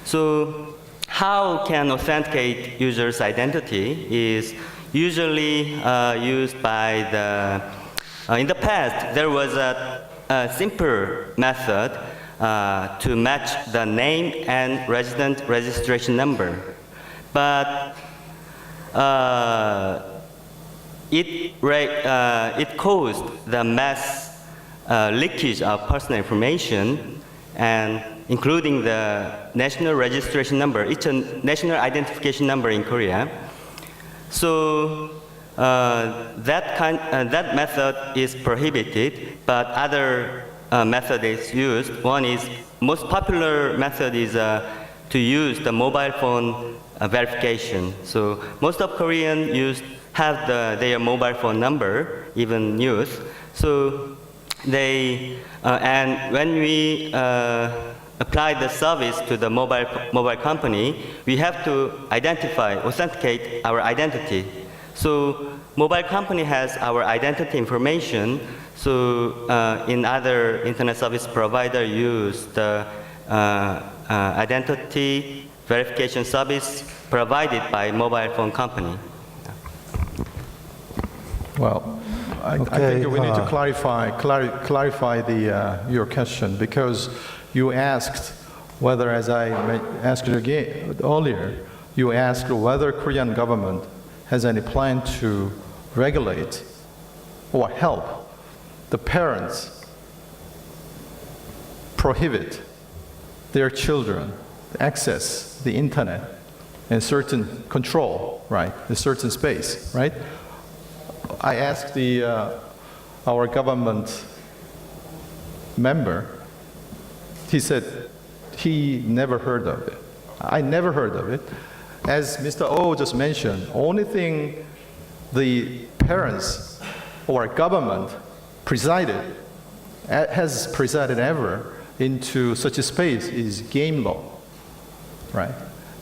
So, how can authenticate user's identity is usually used by the, in the past, there was a simple method to match the name and resident registration number. But it caused the mass leakage of personal information, and including the national registration number. It's a national identification number in Korea. So that method is prohibited, but other method is used. One is, most popular method is to use the mobile phone verification. So most of Koreans have their mobile phone number, even youth. So they, and when we apply the service to the mobile company, we have to authenticate our identity. So mobile company has our identity information. So in other internet service provider use the identity verification service provided by mobile phone company. Well, I think we need to clarify your question, because you asked whether, as I asked you again earlier, you asked whether Korean government has any plan to regulate or help the parents prohibit their children access the internet in certain control, right, in certain space, right? I asked our government member, he said he never heard of it. I never heard of it. As Mr. Oh just mentioned, only thing the parents or government has presided ever into such a space is game law, right?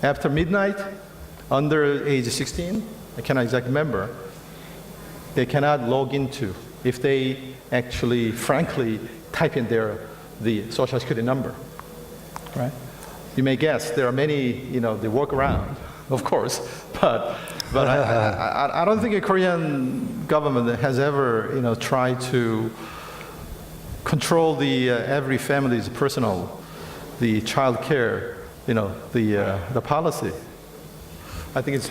After midnight, under age 16, I cannot exactly remember, they cannot log into if they actually, frankly, type in the social security number, right? You may guess there are many, they work around, of course, but I don't think a Korean government has ever, tried to control every family's personal, the child care, the policy. I think it's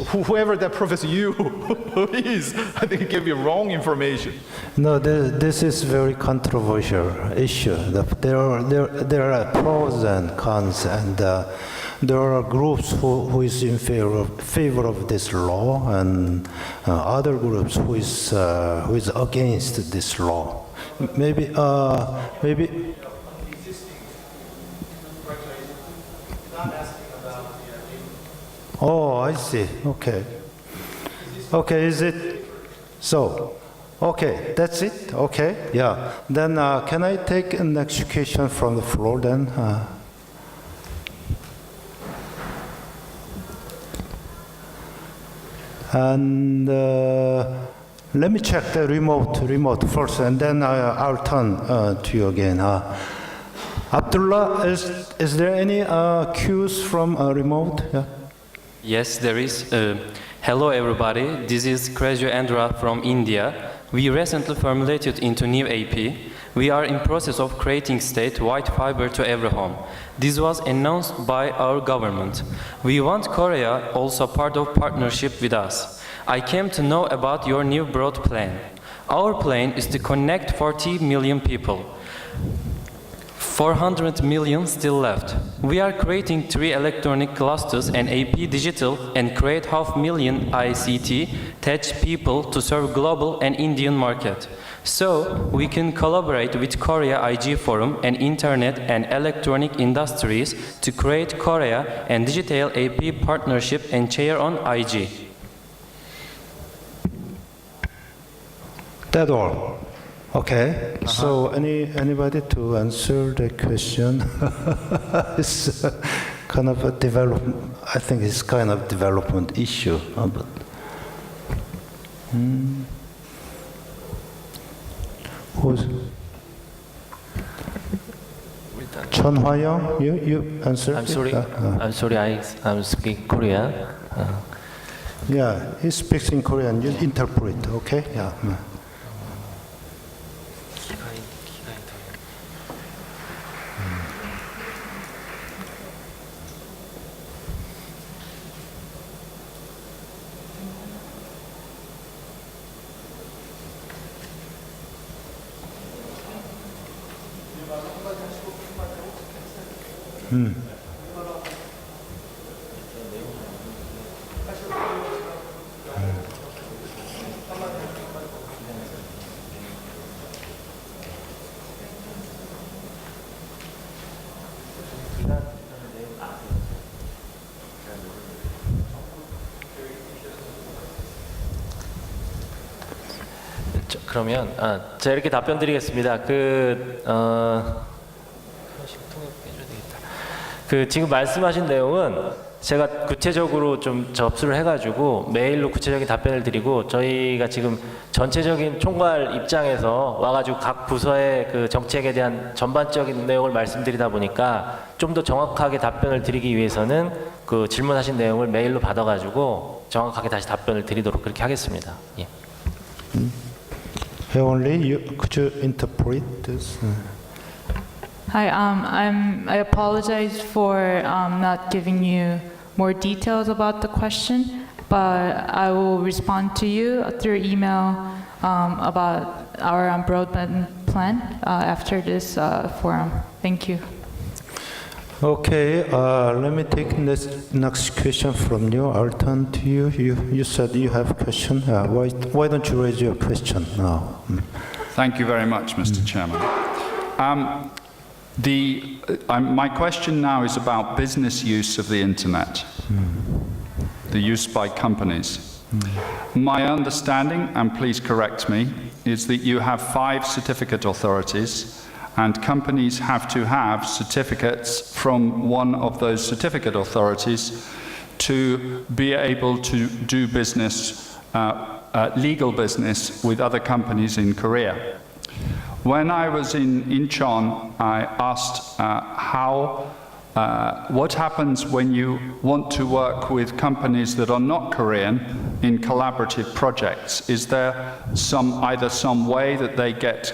whoever that Professor Yu is, I think it gave you wrong information. No, this is very controversial issue. There are pros and cons, and there are groups who is in favor of this law, and other groups who is against this law. Maybe. Oh, I see. Okay. Okay, is it so? Okay, that's it. Okay, yeah. Then can I take an next question from the floor then? And let me check the remote first, and then I'll turn to you again. Abdullah, is there any cues from remote? Yeah. Yes, there is. Hello everybody, this is Krejo Andra from India. We recently formulated into new AP. We are in process of creating state-wide fiber to every home. This was announced by our government. We want Korea also part of partnership with us. I came to know about your new broad plan. Our plan is to connect 40 million people. 400 million still left. We are creating 3 electronic clusters and AP digital and create 500,000 ICT tech people to serve global and Indian market. So we can collaborate with Korea IG Forum and internet and electronic industries to create Korea and digital AP partnership and share on IG. That's all. Okay. So anybody to answer the question? It's kind of a development. I think it's kind of development issue. But who's Chun Hwa-young? You answer. I'm sorry. I'm sorry. I'm speaking Korean. Yeah, he speaks in Korean. You interpret. Okay. Yeah. 그러면 제가 이렇게 답변 드리겠습니다. 지금 말씀하신 내용은 제가 구체적으로 좀 접수를 해가지고 메일로 구체적인 답변을 드리고 저희가 지금 전체적인 총괄 입장에서 와가지고 각 부서의 그 정책에 대한 전반적인 내용을 말씀드리다 보니까 좀 더 정확하게 답변을 드리기 위해서는 그 질문하신 내용을 메일로 받아가지고 정확하게 다시 답변을 드리도록 그렇게 하겠습니다. 예. Only could you interpret this? Hi, I apologize for not giving you more details about the question, but I will respond to you through email about our broadband plan after this forum. Thank you. Okay, let me take next question from you. I'll turn to you. You said you have a question. Why don't you raise your question now? Thank you very much, Mr. Chairman. My question now is about business use of the internet, the use by companies. My understanding, and please correct me, is that you have 5 certificate authorities, and companies have to have certificates from one of those certificate authorities to be able to do business, legal business with other companies in Korea. When I was in Incheon, I asked what happens when you want to work with companies that are not Korean in collaborative projects. Is there either some way that they get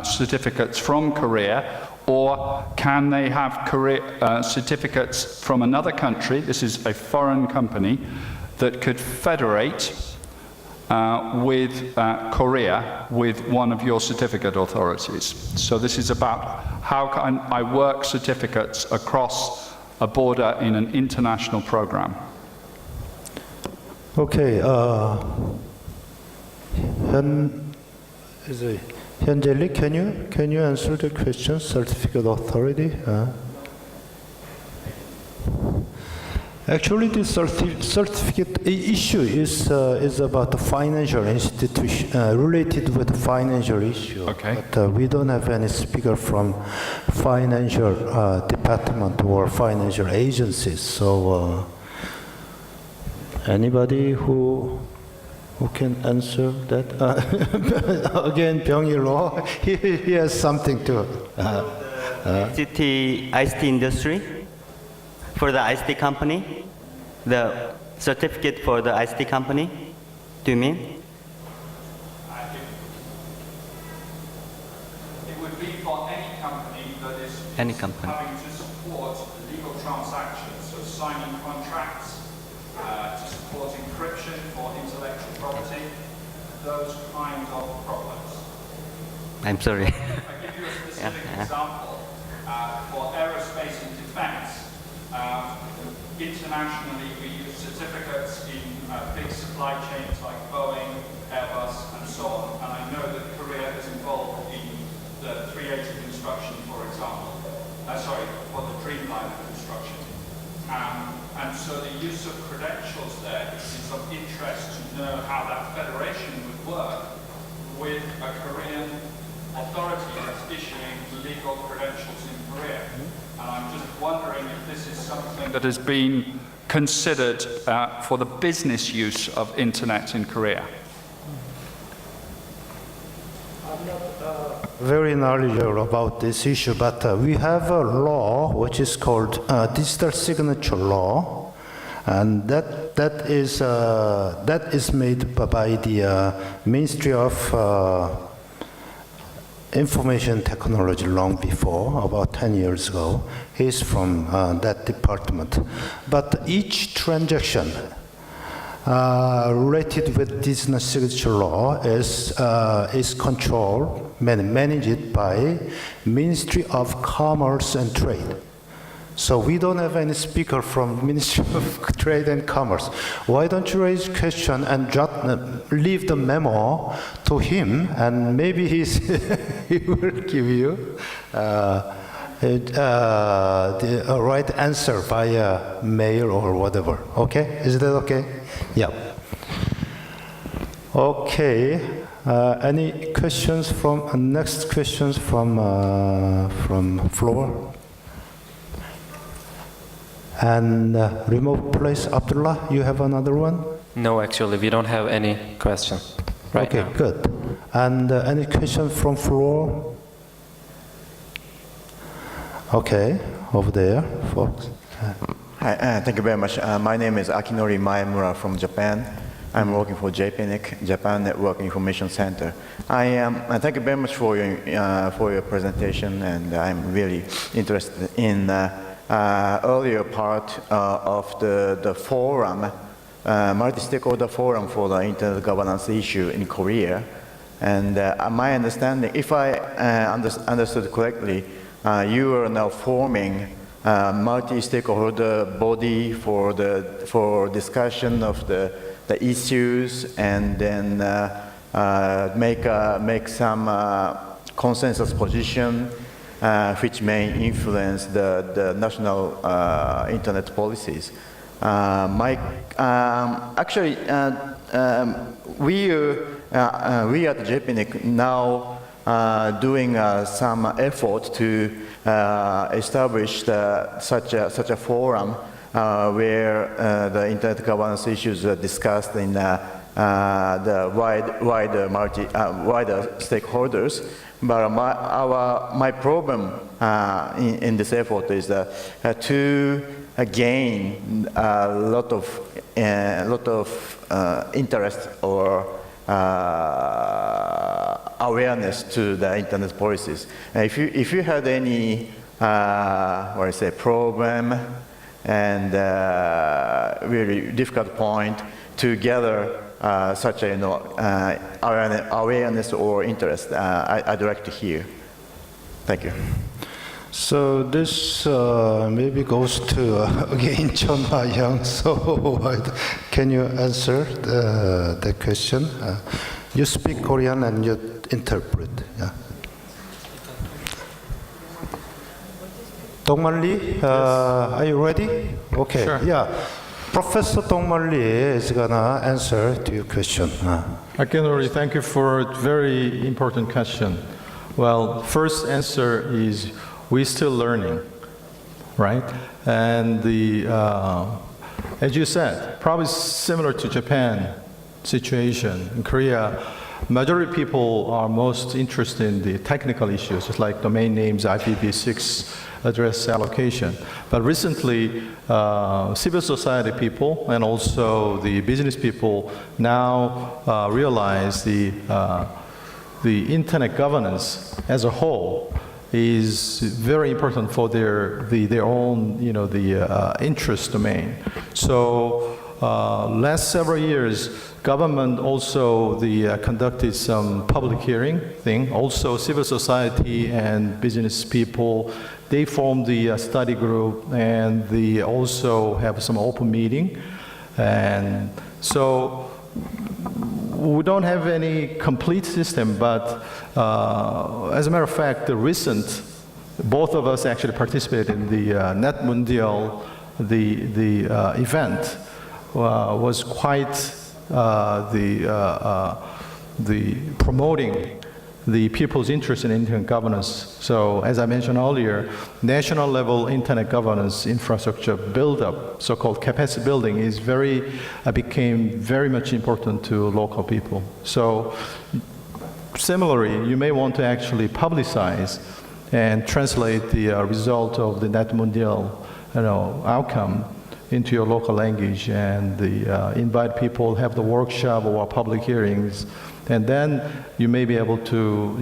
certificates from Korea, or can they have certificates from another country? This is a foreign company that could federate with Korea with one of your certificate authorities. So this is about how can I work certificates across a border in an international program. Okay. Hyunjeli, can you answer the question? Certificate authority. Actually, the certificate issue is about the financial institution related with the financial issue. Okay. But we don't have any speaker from financial department or financial agencies. So anybody who can answer that? Again, Byung-il, he has something to. ICT industry, for the ICT company, the certificate for the ICT company, do you mean? It would be for any company that is Any company. having to support legal transactions, so signing contracts, to support encryption for intellectual property, those kinds of problems. I'm sorry. I give you a specific example. For aerospace and defense, internationally we use certificates in big supply chains like Boeing, Airbus, and so on. And I know that Korea is involved in the 380 construction, for example. For the Dreamliner construction. And so the use of credentials there is of interest to know how that federation would work with a Korean authority that's issuing legal credentials in Korea. And I'm just wondering if this is something that has been considered for the business use of internet in Korea. Very knowledgeable about this issue, but we have a law which is called digital signature law, and that is made by the Ministry of Information Technology long before, about 10 years ago. He's from that department. But each transaction related with digital signature law is controlled, managed by Ministry of Commerce and Trade. So we don't have any speaker from Ministry of Trade and Commerce. Why don't you raise question and leave the memo to him, and maybe he will give you the right answer via mail or whatever. Okay? Is that okay? Yeah. Okay. Any questions from next questions from floor? And remote place, Abdullah, you have another one? No, actually, we don't have any question right Okay, now. good. And any question from floor? Okay, over there, folks. Hi, thank you very much. My name is Akinori Maemura from Japan. I'm working for JPNIC, Japan Network Information Center. Thank you very much for your presentation, and I'm really interested in earlier part of the forum, multi-stakeholder forum for the internet governance issue in Korea. And my understanding, if I understood correctly, you are now forming multi-stakeholder body for discussion of the issues, and then make some consensus position which may influence the national internet policies. Actually, we at JPNIC now doing some effort to establish such a forum where the internet governance issues are discussed in the wider stakeholders. But my problem in this effort is to gain a lot of interest or awareness to the internet policies. If you had any problem and really difficult point to gather such a awareness or interest, I'd like to hear. Thank you. So this maybe goes to again Chun Ha-young. So can you answer the question? You speak Korean and you interpret. Yeah. Dongman Lee, are you ready? Okay. Sure. Yeah. Professor Dongman Lee is gonna answer to your question. Akinori, thank you for a very important question. Well, first answer is we're still learning, right? And as you said, probably similar to Japan situation. In Korea, majority of people are most interested in the technical issues, just like domain names, IPv6 address allocation. But recently, civil society people and also the business people now realize the internet governance as a whole is very important for their own interest domain. So last several years, government also conducted some public hearing thing. Also, civil society and business people, they formed the study group, and they also have some open meeting. And so we don't have any complete system, but as a matter of fact, both of us actually participated in the Net Mundial, the event was quite the promoting the people's interest in internet governance. So as I mentioned earlier, national level internet governance infrastructure build-up, so-called capacity building, became very much important to local people. So similarly, you may want to actually publicize and translate the result of the Net Mundial outcome into your local language, and invite people, have the workshop or public hearings, and then you may be able to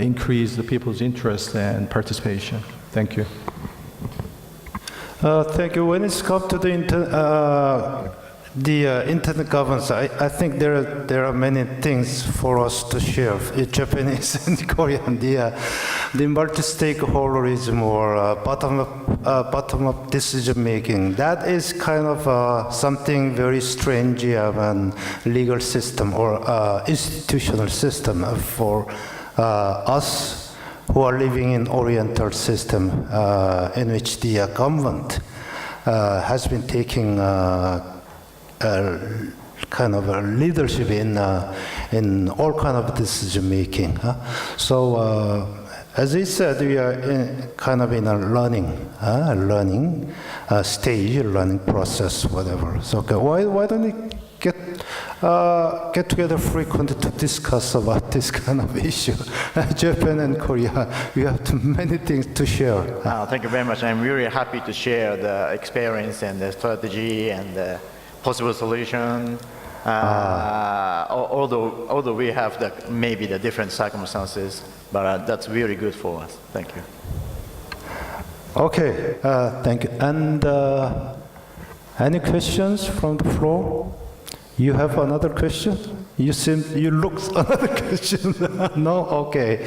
increase the people's interest and participation. Thank you. Thank you. When it's come to the internet governance, I think there are many things for us to share in Japanese and Korean. The multi-stakeholderism or bottom-up decision making, that is kind of something very strange legal system or institutional system for us who are living in Oriental system in which the government has been taking kind of leadership in all kind of decision making. So as he said, we are kind of in a learning stage, learning process, whatever. So okay, why don't we get together frequently to discuss about this kind of issue? Japan and Korea, we have too many things to share. Thank you very much. I'm really happy to share the experience and the strategy and the possible solution. Although we have maybe the different circumstances, but that's really good for us. Thank you. Okay, thank you. And any questions from the floor? You have another question? You look another question. No? Okay.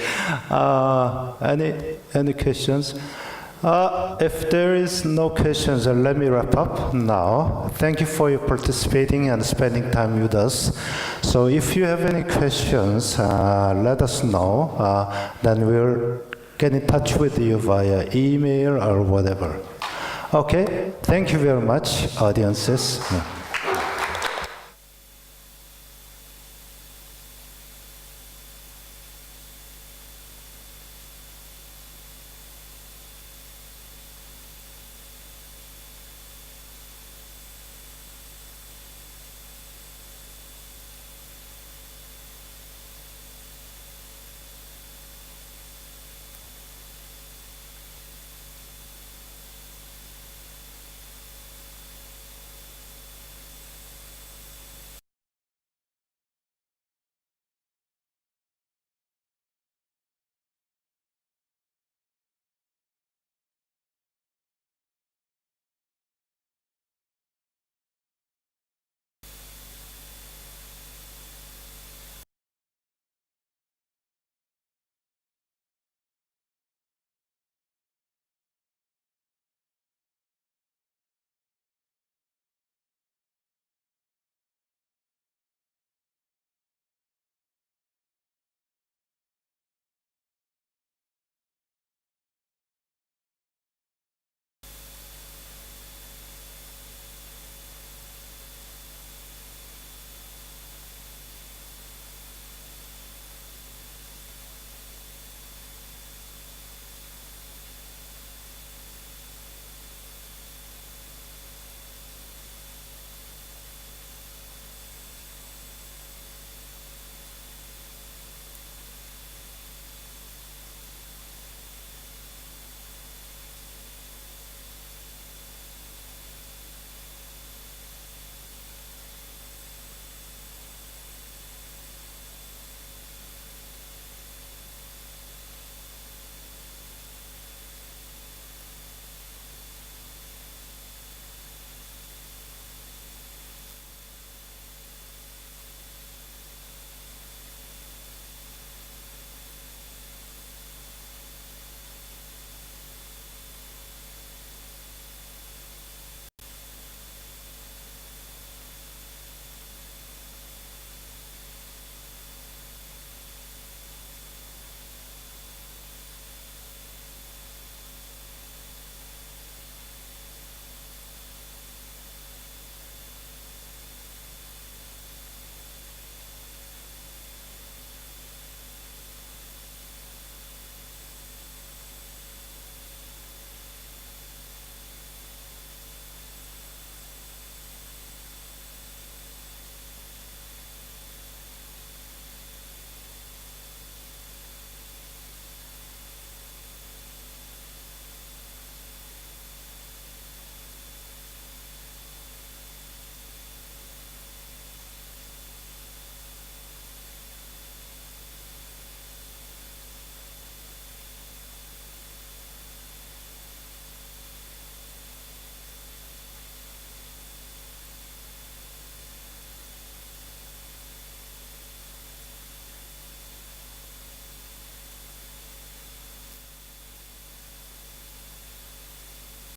Any questions? If there is no questions, let me wrap up now. Thank you for your participating and spending time with us. So if you have any questions, let us know. Then we'll get in touch with you via email or whatever. Okay, thank you very much, audiences.